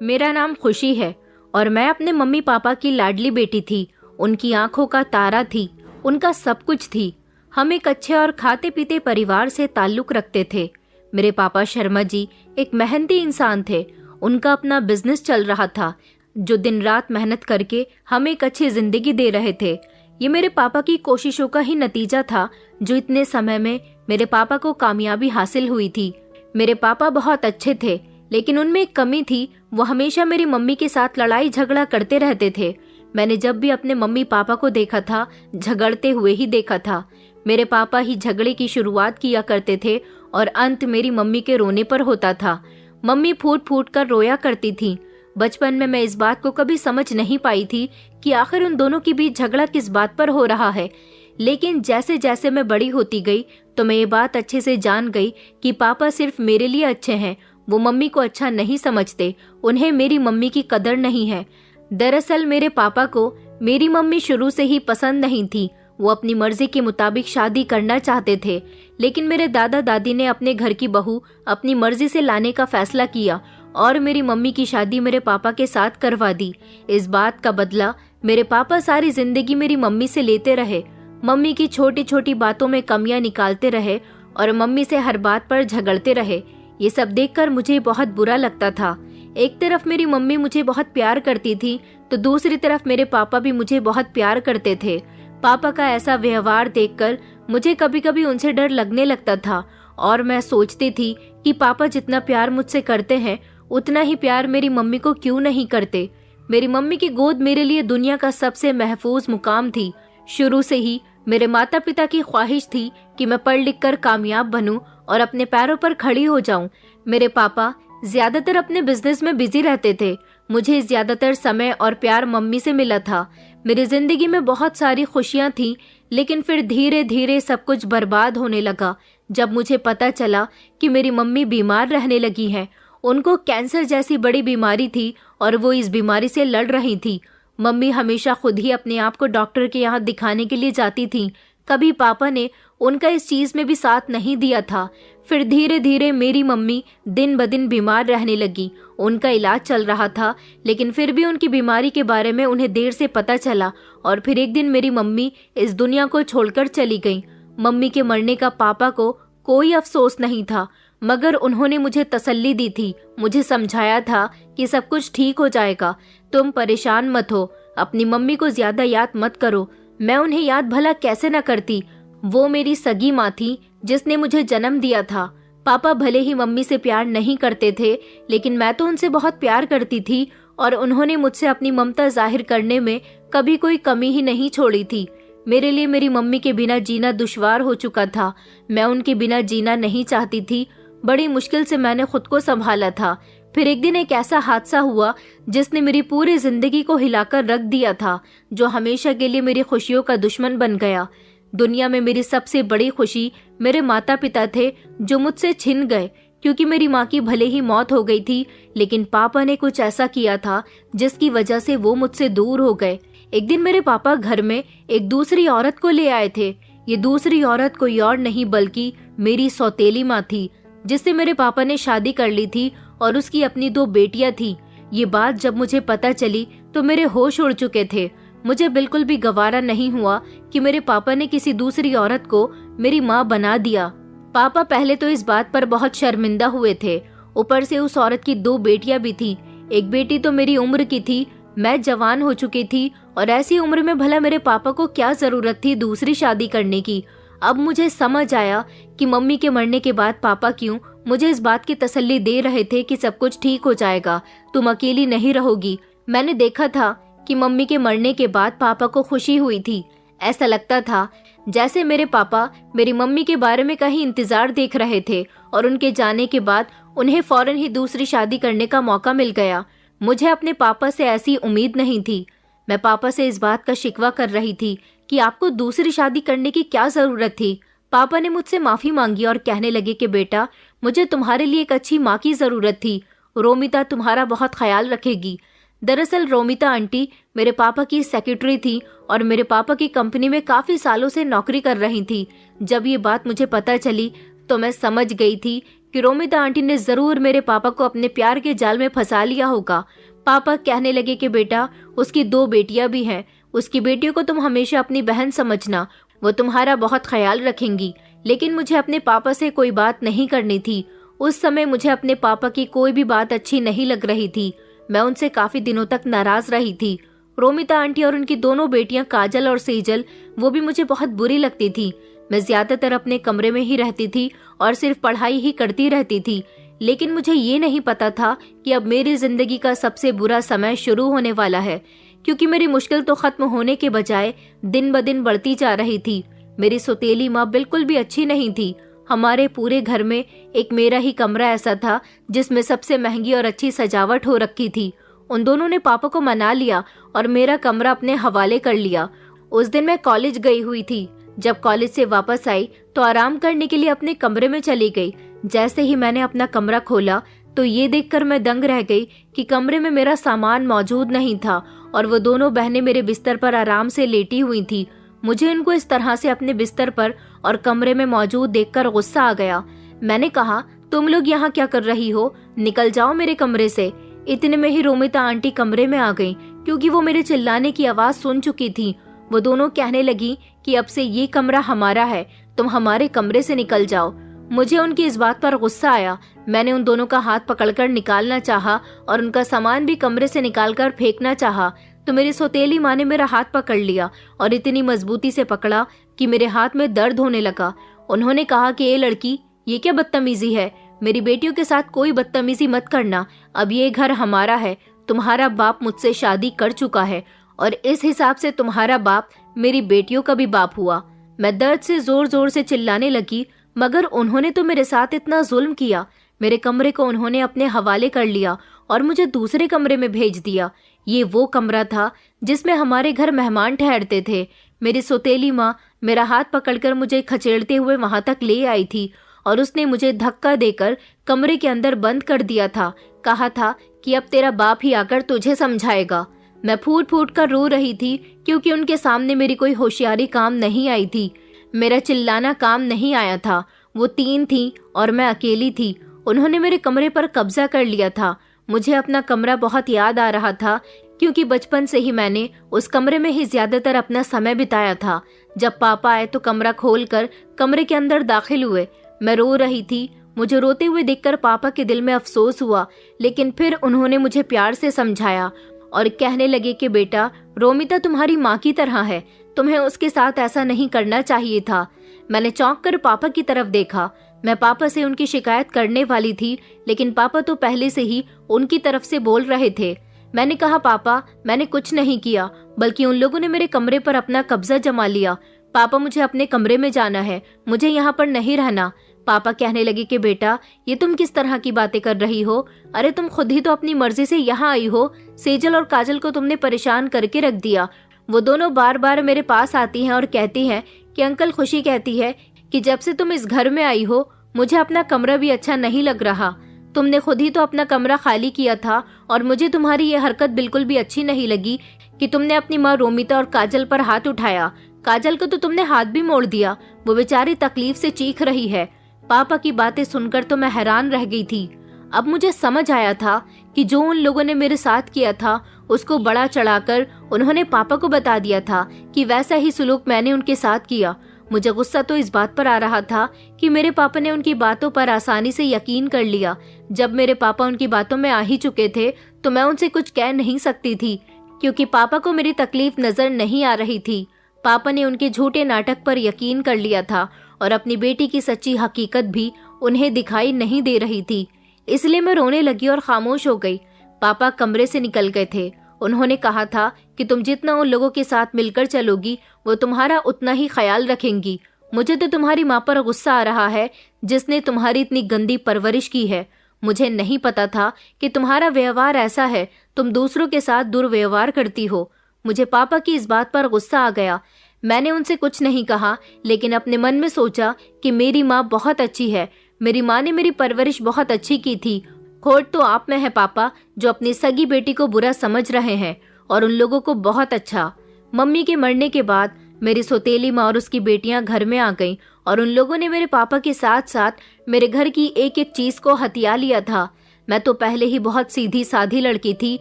मेरा नाम खुशी है और मैं अपने मम्मी पापा की लाडली बेटी थी। उनकी आंखों का तारा थी, उनका सब कुछ थी। हम एक अच्छे और खाते पीते परिवार से ताल्लुक रखते थे। मेरे पापा शर्मा जी एक मेहनती इंसान थे। उनका अपना बिजनेस चल रहा था जो दिन रात मेहनत करके हमें एक अच्छी जिंदगी दे रहे थे। ये मेरे पापा की कोशिशों का ही नतीजा था जो इतने समय में मेरे पापा को कामयाबी हासिल हुई थी। मेरे पापा बहुत अच्छे थे, लेकिन उनमें एक कमी थी। वो हमेशा मेरी मम्मी के साथ लड़ाई झगड़ा करते रहते थे। मैंने जब भी अपने मम्मी पापा को देखा था, झगड़ते हुए ही देखा था। मेरे पापा ही झगड़े की शुरुआत किया करते थे और अंत मेरी मम्मी के रोने पर होता था। मम्मी फूट फूट कर रोया करती थी। बचपन में मैं इस बात को कभी समझ नहीं पाई थी कि आखिर उन दोनों के बीच झगड़ा किस बात पर हो रहा है। लेकिन जैसे जैसे मैं बड़ी होती गई तो मैं ये बात अच्छे से जान गई कि पापा सिर्फ मेरे लिए अच्छे हैं। वो मम्मी को अच्छा नहीं समझते, उन्हें मेरी मम्मी की कदर नहीं है। दरअसल मेरे पापा को मेरी मम्मी शुरू से ही पसंद नहीं थी। वो अपनी मर्जी के मुताबिक शादी करना चाहते थे, लेकिन मेरे दादा दादी ने अपने घर की बहू अपनी मर्जी से लाने का फैसला किया और मेरी मम्मी की शादी मेरे पापा के साथ करवा दी। इस बात का बदला मेरे पापा सारी जिंदगी मेरी मम्मी से लेते रहे। मम्मी की छोटी छोटी बातों में कमियां निकालते रहे और मम्मी से हर बात पर झगड़ते रहे। ये सब देखकर मुझे बहुत बुरा लगता था। एक तरफ मेरी मम्मी मुझे बहुत प्यार करती थी तो दूसरी तरफ मेरे पापा भी मुझे बहुत प्यार करते थे। पापा का ऐसा व्यवहार देखकर मुझे कभी कभी उनसे डर लगने लगता था और मैं सोचती थी कि पापा जितना प्यार मुझसे करते हैं उतना ही प्यार मेरी मम्मी को क्यों नहीं करते। मेरी मम्मी की गोद मेरे लिए दुनिया का सबसे महफूज मुकाम थी। शुरू से ही मेरे माता पिता की ख्वाहिश थी कि मैं पढ़ लिख कर कामयाब बनूं और अपने पैरों पर खड़ी हो जाऊं। मेरे पापा ज्यादातर अपने बिजनेस में बिजी रहते थे। मुझे ज्यादातर समय और प्यार मम्मी से मिला था। मेरी जिंदगी में बहुत सारी खुशियां थी, लेकिन फिर धीरे धीरे सब कुछ बर्बाद होने लगा जब मुझे पता चला कि मेरी मम्मी बीमार रहने लगी हैं। उनको कैंसर जैसी बड़ी बीमारी थी और वो इस बीमारी से लड़ रही थी। मम्मी हमेशा खुद ही अपने आप को डॉक्टर के यहाँ दिखाने के लिए जाती थी। कभी पापा ने उनका इस चीज में भी साथ नहीं दिया था। फिर धीरे धीरे मेरी मम्मी दिन ब दिन बीमार रहने लगी। उनका इलाज चल रहा था, लेकिन फिर भी उनकी बीमारी के बारे में उन्हें देर से पता चला और फिर एक दिन मेरी मम्मी इस दुनिया को छोड़कर चली गई। मम्मी के मरने का पापा को कोई अफसोस नहीं था, मगर उन्होंने मुझे तसल्ली दी थी। मुझे समझाया था कि सब कुछ ठीक हो जाएगा, तुम परेशान मत हो, अपनी मम्मी को ज्यादा याद मत करो। मैं उन्हें याद भला कैसे न करती। वो मेरी सगी माँ थी जिसने मुझे जन्म दिया था। पापा भले ही मम्मी से प्यार नहीं करते थे, लेकिन मैं तो उनसे बहुत प्यार करती थी और उन्होंने मुझसे अपनी ममता जाहिर करने में कभी कोई कमी ही नहीं छोड़ी थी। मेरे लिए मेरी मम्मी के बिना जीना दुश्वार हो चुका था। मैं उनके बिना जीना नहीं चाहती थी। बड़ी मुश्किल से मैंने खुद को संभाला था। फिर एक दिन एक ऐसा हादसा हुआ जिसने मेरी पूरी जिंदगी को हिलाकर रख दिया था, जो हमेशा के लिए मेरी खुशियों का दुश्मन बन गया। दुनिया में मेरी सबसे बड़ी खुशी मेरे माता पिता थे, जो मुझसे छिन गए, क्योंकि मेरी माँ की भले ही मौत हो गई थी, लेकिन पापा ने कुछ ऐसा किया था जिसकी वजह से वो मुझसे दूर हो गए। एक दिन मेरे पापा घर में एक दूसरी औरत को ले आए थे। ये दूसरी औरत कोई और नहीं बल्कि मेरी सौतेली माँ थी, जिससे मेरे पापा ने शादी कर ली थी और उसकी अपनी 2 बेटियां थी। ये बात जब मुझे पता चली तो मेरे होश उड़ चुके थे। मुझे बिल्कुल भी गवारा नहीं हुआ कि मेरे पापा ने किसी दूसरी औरत को मेरी माँ बना दिया। पापा पहले तो इस बात पर बहुत शर्मिंदा हुए थे, ऊपर से उस औरत की 2 बेटियां भी थी। एक बेटी तो मेरी उम्र की थी, मैं जवान हो चुकी थी और ऐसी उम्र में भला मेरे पापा को क्या जरूरत थी दूसरी शादी करने की। अब मुझे समझ आया कि मम्मी के मरने के बाद पापा क्यों मुझे इस बात की तसल्ली दे रहे थे कि सब कुछ ठीक हो जाएगा, तुम अकेली नहीं रहोगी। मैंने देखा था कि मम्मी के मरने के बाद पापा को खुशी हुई थी। ऐसा लगता था जैसे मेरे पापा मेरी मम्मी के बारे में कहीं इंतजार देख रहे थे और उनके जाने के बाद उन्हें फौरन ही दूसरी शादी करने का मौका मिल गया। मुझे अपने पापा से ऐसी उम्मीद नहीं थी। मैं पापा से इस बात का शिकवा कर रही थी कि आपको दूसरी शादी करने की क्या जरूरत थी। पापा ने मुझसे माफी मांगी और कहने लगे कि बेटा, मुझे तुम्हारे लिए एक अच्छी माँ की जरूरत थी। रोमिता तुम्हारा बहुत ख्याल रखेगी। दरअसल रोमिता आंटी मेरे पापा की सेक्रेटरी थी और मेरे पापा की कंपनी में काफी सालों से नौकरी कर रही थी। जब ये बात मुझे पता चली तो मैं समझ गई थी कि रोमिता आंटी ने जरूर मेरे पापा को अपने प्यार के जाल में फंसा लिया होगा। पापा कहने लगे कि बेटा, उसकी 2 बेटियां भी हैं, उसकी बेटियों को तुम हमेशा अपनी बहन समझना, वो तुम्हारा बहुत ख्याल रखेंगी। लेकिन मुझे अपने पापा से कोई बात नहीं करनी थी। उस समय मुझे अपने पापा की कोई भी बात अच्छी नहीं लग रही थी। मैं उनसे काफी दिनों तक नाराज रही थी। रोमिता आंटी और उनकी दोनों बेटियां काजल और सेजल, वो भी मुझे बहुत बुरी लगती थी। मैं ज्यादातर अपने कमरे में ही रहती थी और सिर्फ पढ़ाई ही करती रहती थी। लेकिन मुझे ये नहीं पता था कि अब मेरी जिंदगी का सबसे बुरा समय शुरू होने वाला है, क्योंकि मेरी मुश्किल तो खत्म होने के बजाय दिन ब दिन बढ़ती जा रही थी। मेरी सौतेली माँ बिल्कुल भी अच्छी नहीं थी। हमारे पूरे घर में एक मेरा ही कमरा ऐसा था जिसमें सबसे महंगी और अच्छी सजावट हो रखी थी। उन दोनों ने पापा को मना लिया और मेरा कमरा अपने हवाले कर लिया। उस दिन मैं कॉलेज गई हुई थी। जब कॉलेज से वापस आई तो आराम करने के लिए अपने कमरे में चली गई। जैसे ही मैंने अपना कमरा खोला तो ये देखकर मैं दंग रह गई कि कमरे में मेरा सामान मौजूद नहीं था और वो दोनों बहनें मेरे बिस्तर पर आराम से लेटी हुई थी। मुझे इनको इस तरह से अपने बिस्तर पर और कमरे में मौजूद देखकर गुस्सा आ गया। मैंने कहा, तुम लोग यहाँ क्या कर रही हो? निकल जाओ मेरे कमरे से। इतने में ही रोमिता आंटी कमरे में आ गईं, क्योंकि वो मेरे चिल्लाने की आवाज सुन चुकी थी। वो दोनों कहने लगी कि अब से ये कमरा हमारा है, तुम हमारे कमरे से निकल जाओ। मुझे उनकी इस बात पर गुस्सा आया। मैंने उन दोनों का हाथ पकड़कर निकालना चाहा और उनका सामान भी कमरे से निकालकर फेंकना चाहा, तो मेरी सौतेली माँ ने मेरा हाथ पकड़ लिया और इतनी मजबूती से पकड़ा कि मेरे हाथ में दर्द होने लगा। उन्होंने कहा कि ए लड़की, ये क्या बदतमीजी है? मेरी बेटियों के साथ कोई बदतमीजी मत करना। अब ये घर हमारा है। तुम्हारा बाप मुझसे शादी कर चुका है और इस हिसाब से तुम्हारा बाप मेरी बेटियों का भी बाप हुआ। मैं दर्द से जोर जोर से चिल्लाने लगी, मगर उन्होंने तो मेरे साथ इतना जुल्म किया। मेरे कमरे को उन्होंने अपने हवाले कर लिया और मुझे दूसरे कमरे में भेज दिया। ये वो कमरा था जिसमें हमारे घर मेहमान ठहरते थे। मेरी सौतेली माँ मेरा हाथ पकड़कर मुझे खचेड़ते हुए वहां तक ले आई थी और उसने मुझे धक्का देकर कमरे के अंदर बंद कर दिया था। कहा था कि अब तेरा बाप ही आकर तुझे समझाएगा। मैं फूट फूट कर रो रही थी, क्योंकि उनके सामने मेरी कोई होशियारी काम नहीं आई थी। मेरा चिल्लाना काम नहीं आया था। वो 3 थी और मैं अकेली थी। उन्होंने मेरे कमरे पर कब्जा कर लिया था। मुझे अपना कमरा बहुत याद आ रहा था, क्योंकि बचपन से ही मैंने उस कमरे में ही ज्यादातर अपना समय बिताया था। जब पापा आए तो कमरा खोलकर कमरे के अंदर दाखिल हुए। मैं रो रही थी। मुझे रोते हुए देखकर पापा के दिल में अफसोस हुआ, लेकिन फिर उन्होंने मुझे प्यार से समझाया और कहने लगे कि बेटा, रोमिता तुम्हारी माँ की तरह है, तुम्हें उसके साथ ऐसा नहीं करना चाहिए था। मैंने चौंक कर पापा की तरफ देखा। मैं पापा से उनकी शिकायत करने वाली थी, लेकिन पापा तो पहले से ही उनकी तरफ से बोल रहे थे। मैंने कहा, पापा, मैंने कुछ नहीं किया, बल्कि उन लोगों ने मेरे कमरे पर अपना कब्जा जमा लिया। पापा, मुझे अपने कमरे में जाना है, मुझे यहाँ पर नहीं रहना। पापा कहने लगे कि बेटा, ये तुम किस तरह की बातें कर रही हो? अरे तुम खुद ही तो अपनी मर्जी से यहाँ आई हो। सेजल और काजल को तुमने परेशान करके रख दिया। वो दोनों बार बार मेरे पास आती हैं और कहती हैं कि अंकल, खुशी कहती है कि जब से तुम इस घर में आई हो, मुझे अपना कमरा भी अच्छा नहीं लग रहा। तुमने खुद ही तो अपना कमरा खाली किया था और मुझे तुम्हारी ये हरकत बिल्कुल भी अच्छी नहीं लगी कि तुमने अपनी माँ रोमिता और काजल पर हाथ उठाया। काजल को तो तुमने हाथ भी मोड़ दिया, वो बेचारी तकलीफ से चीख रही है। पापा की बातें सुनकर तो मैं हैरान रह गई थी। अब मुझे समझ आया था कि जो उन लोगों ने मेरे साथ किया था उसको बड़ा चढ़ाकर उन्होंने पापा को बता दिया था कि वैसा ही सुलूक मैंने उनके साथ किया। मुझे गुस्सा तो इस बात पर आ रहा था कि मेरे पापा ने उनकी बातों पर आसानी से यकीन कर लिया। जब मेरे पापा उनकी बातों में आ ही चुके थे तो मैं उनसे कुछ कह नहीं सकती थी, क्योंकि पापा को मेरी तकलीफ नजर नहीं आ रही थी। पापा ने उनके झूठे नाटक पर यकीन कर लिया था और अपनी बेटी की सच्ची हकीकत भी उन्हें दिखाई नहीं दे रही थी। इसलिए मैं रोने लगी और खामोश हो गई। पापा कमरे से निकल गए थे। उन्होंने कहा था कि तुम जितना उन लोगों के साथ मिलकर चलोगी, वो तुम्हारा उतना ही ख्याल रखेंगी। मुझे तो तुम्हारी माँ पर गुस्सा आ रहा है, जिसने तुम्हारी इतनी गंदी परवरिश की है। मुझे नहीं पता था कि तुम्हारा व्यवहार ऐसा है, तुम दूसरों के साथ दुर्व्यवहार करती हो। मुझे पापा की इस बात पर गुस्सा आ गया। मैंने उनसे कुछ नहीं कहा, लेकिन अपने मन में सोचा कि मेरी माँ बहुत अच्छी है। मेरी माँ ने मेरी परवरिश बहुत अच्छी की थी। खोट तो आप में है पापा, जो अपनी सगी बेटी को बुरा समझ रहे हैं और उन लोगों को बहुत अच्छा। मम्मी के मरने के बाद मेरी सौतेली माँ और उसकी बेटियां घर में आ गईं और उन लोगों ने मेरे पापा के साथ साथ मेरे घर की एक एक चीज को हथिया लिया था। मैं तो पहले ही बहुत सीधी साधी लड़की थी,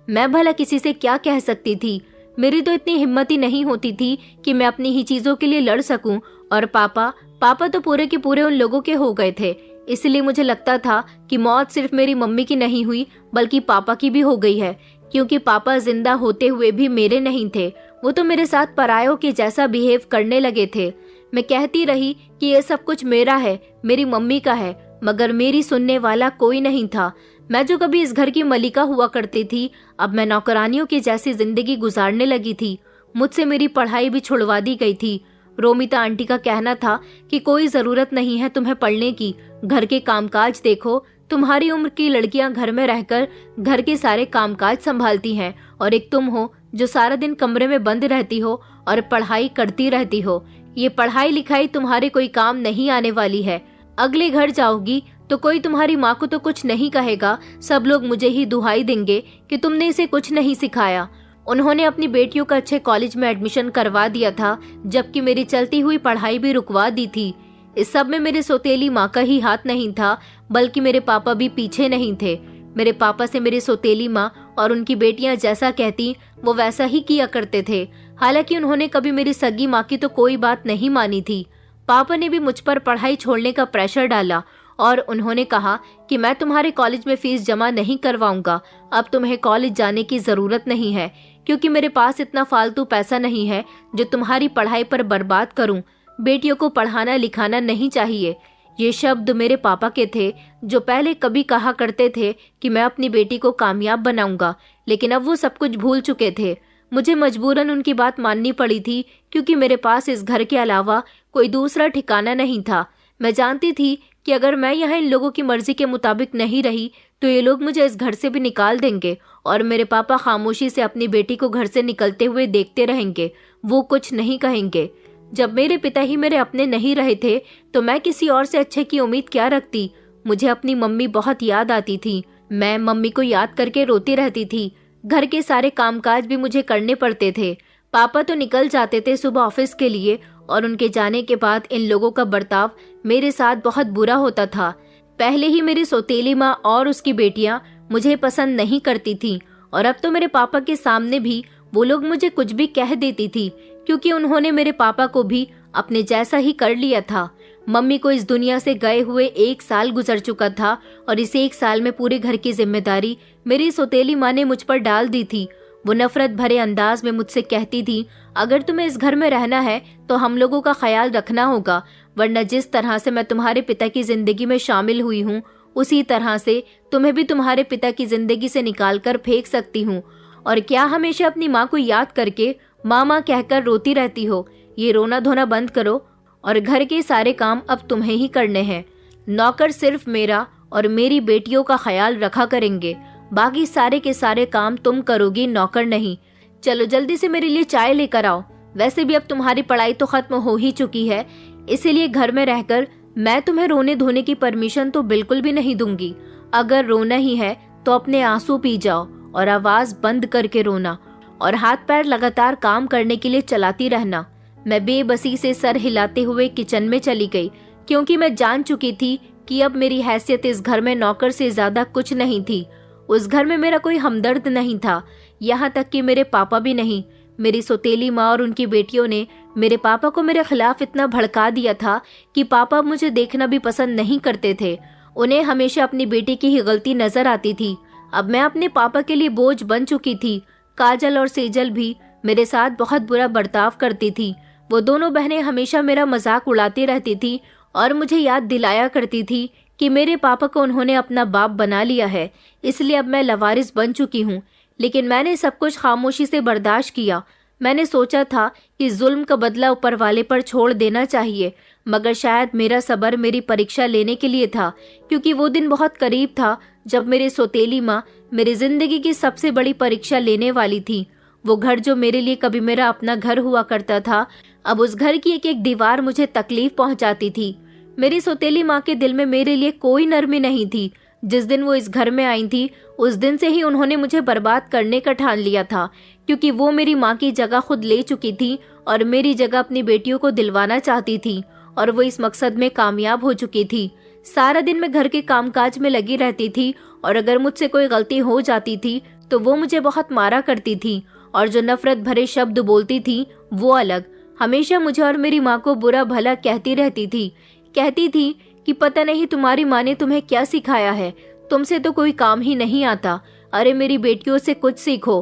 मैं भला किसी से क्या कह सकती थी। मेरी तो इतनी हिम्मत ही नहीं होती थी कि मैं अपनी ही चीजों के लिए लड़ सकूं। और पापा तो पूरे के पूरे उन लोगों के हो गए थे। इसलिए मुझे लगता था कि मौत सिर्फ मेरी मम्मी की नहीं हुई बल्कि पापा की भी हो गई है, क्योंकि पापा जिंदा होते हुए भी मेरे नहीं थे। वो तो मेरे साथ परायों के जैसा बिहेव करने लगे थे। मैं कहती रही कि ये सब कुछ मेरा है, मेरी मम्मी का है, मगर मेरी सुनने वाला कोई नहीं था। मैं जो कभी इस घर की मलिका हुआ करती थी, अब मैं नौकरानियों की जैसी जिंदगी गुजारने लगी थी। मुझसे मेरी पढ़ाई भी छुड़वा दी गई थी। रोमिता आंटी का कहना था कि कोई जरूरत नहीं है तुम्हें पढ़ने की, घर के कामकाज देखो। तुम्हारी उम्र की लड़कियां घर में रहकर घर के सारे कामकाज संभालती हैं, और एक तुम हो जो सारा दिन कमरे में बंद रहती हो और पढ़ाई करती रहती हो। ये पढ़ाई लिखाई तुम्हारे कोई काम नहीं आने वाली है। अगले घर जाओगी तो कोई तुम्हारी माँ को तो कुछ नहीं कहेगा, सब लोग मुझे ही दुहाई देंगे कि तुमने इसे कुछ नहीं सिखाया। उन्होंने अपनी बेटियों का अच्छे कॉलेज में एडमिशन करवा दिया था, जबकि मेरी चलती हुई पढ़ाई भी रुकवा दी थी। इस सब में मेरे सौतेली माँ का ही हाथ नहीं था, बल्कि मेरे पापा भी पीछे नहीं थे। मेरे पापा से मेरी सौतेली माँ और उनकी बेटियां जैसा कहती वो वैसा ही किया करते थे। हालांकि उन्होंने कभी मेरी सगी माँ की तो कोई बात नहीं मानी थी। पापा ने भी मुझ पर पढ़ाई छोड़ने का प्रेशर डाला और उन्होंने कहा कि मैं तुम्हारे कॉलेज में फीस जमा नहीं करवाऊंगा, अब तुम्हें कॉलेज जाने की जरूरत नहीं है, क्योंकि मेरे पास इतना फालतू पैसा नहीं है जो तुम्हारी पढ़ाई पर बर्बाद करूं। बेटियों को पढ़ाना लिखाना नहीं चाहिए। ये शब्द मेरे पापा के थे, जो पहले कभी कहा करते थे कि मैं अपनी बेटी को कामयाब बनाऊंगा, लेकिन अब वो सब कुछ भूल चुके थे। मुझे मजबूरन उनकी बात माननी पड़ी थी, क्योंकि मेरे पास इस घर के अलावा कोई दूसरा ठिकाना नहीं था। मैं जानती थी कि अगर मैं यहाँ इन लोगों की मर्जी के मुताबिक नहीं रही तो ये लोग मुझे इस घर से भी निकाल देंगे और मेरे पापा खामोशी से अपनी बेटी को घर से निकलते हुए देखते रहेंगे, वो कुछ नहीं कहेंगे। जब मेरे पिता ही मेरे अपने नहीं रहे थे तो मैं किसी और से अच्छे की उम्मीद क्या रखती। मुझे अपनी मम्मी बहुत याद आती थी। मैं मम्मी को याद करके रोती रहती थी। घर के सारे कामकाज भी मुझे करने पड़ते थे। पापा तो निकल जाते थे सुबह ऑफिस के लिए, और उनके जाने के बाद इन लोगों का बर्ताव मेरे साथ बहुत बुरा होता था। पहले ही मेरी सौतेली माँ और उसकी बेटियां मुझे पसंद नहीं करती थीं, और अब तो मेरे पापा के सामने भी वो लोग मुझे कुछ भी कह देती थी, क्योंकि उन्होंने मेरे पापा को भी अपने जैसा ही कर लिया था। मम्मी को इस दुनिया से गए हुए 1 साल गुजर चुका था, और इस 1 साल में पूरे घर की जिम्मेदारी मेरी सौतेली माँ ने मुझ पर डाल दी थी। वो नफरत भरे अंदाज में मुझसे कहती थी, अगर तुम्हें इस घर में रहना है तो हम लोगों का ख्याल रखना होगा, वरना जिस तरह से मैं तुम्हारे पिता की जिंदगी में शामिल हुई हूँ उसी तरह से तुम्हें भी तुम्हारे पिता की जिंदगी से निकाल कर फेंक सकती हूँ। और क्या हमेशा अपनी माँ को याद करके माँ माँ कहकर रोती रहती हो? ये रोना धोना बंद करो और घर के सारे काम अब तुम्हें ही करने हैं। नौकर सिर्फ मेरा और मेरी बेटियों का ख्याल रखा करेंगे, बाकी सारे के सारे काम तुम करोगी, नौकर नहीं। चलो जल्दी से मेरे लिए चाय लेकर आओ। वैसे भी अब तुम्हारी पढ़ाई तो खत्म हो ही चुकी है, इसीलिए घर में रहकर मैं तुम्हें रोने धोने की परमिशन तो बिल्कुल भी नहीं दूंगी। अगर रोना ही है तो अपने आंसू पी जाओ और आवाज बंद करके रोना, और हाथ पैर लगातार काम करने के लिए चलाती रहना। मैं बेबसी से सर हिलाते हुए किचन में चली गई, क्योंकि मैं जान चुकी थी कि अब मेरी हैसियत इस घर में नौकर से ज्यादा कुछ नहीं थी। उस घर में मेरा कोई हमदर्द नहीं था, यहाँ तक कि मेरे पापा भी नहीं। मेरी सौतेली माँ और उनकी बेटियों ने मेरे पापा को मेरे खिलाफ इतना भड़का दिया था कि पापा मुझे देखना भी पसंद नहीं करते थे। उन्हें हमेशा अपनी बेटी की ही गलती नजर आती थी। अब मैं अपने पापा के लिए बोझ बन चुकी थी। काजल और सेजल भी मेरे साथ बहुत बुरा बर्ताव करती थी। वो दोनों बहनें हमेशा मेरा मजाक उड़ाती रहती थी और मुझे याद दिलाया करती थी कि मेरे पापा को उन्होंने अपना बाप बना लिया है, इसलिए अब मैं लवारिस बन चुकी हूँ। लेकिन मैंने सब कुछ खामोशी से बर्दाश्त किया। मैंने सोचा था कि जुल्म का बदला ऊपर वाले पर छोड़ देना चाहिए, मगर शायद मेरा सब्र मेरी परीक्षा लेने के लिए था, क्योंकि वो दिन बहुत करीब था जब मेरी सौतेली माँ मेरी जिंदगी की सबसे बड़ी परीक्षा लेने वाली थी। वो घर जो मेरे लिए कभी मेरा अपना घर हुआ करता था, अब उस घर की एक एक दीवार मुझे तकलीफ पहुंचाती थी। मेरी सौतेली माँ के दिल में मेरे लिए कोई नरमी नहीं थी। जिस दिन वो इस घर में आई थी उस दिन से ही उन्होंने मुझे बर्बाद करने का ठान लिया था, क्योंकि वो मेरी माँ की जगह खुद ले चुकी थी और मेरी जगह अपनी बेटियों को दिलवाना चाहती थी। और वो इस मकसद में कामयाब हो चुकी थी। सारा दिन मैं घर के कामकाज में लगी रहती थी और अगर मुझसे कोई गलती हो जाती थी तो वो मुझे बहुत मारा करती थी और जो नफरत भरे शब्द बोलती थी वो अलग। हमेशा मुझे और मेरी माँ को बुरा भला कहती रहती थी। कहती थी कि पता नहीं तुम्हारी माँ ने तुम्हें क्या सिखाया है, तुमसे तो कोई काम ही नहीं आता। अरे मेरी बेटियों से कुछ सीखो,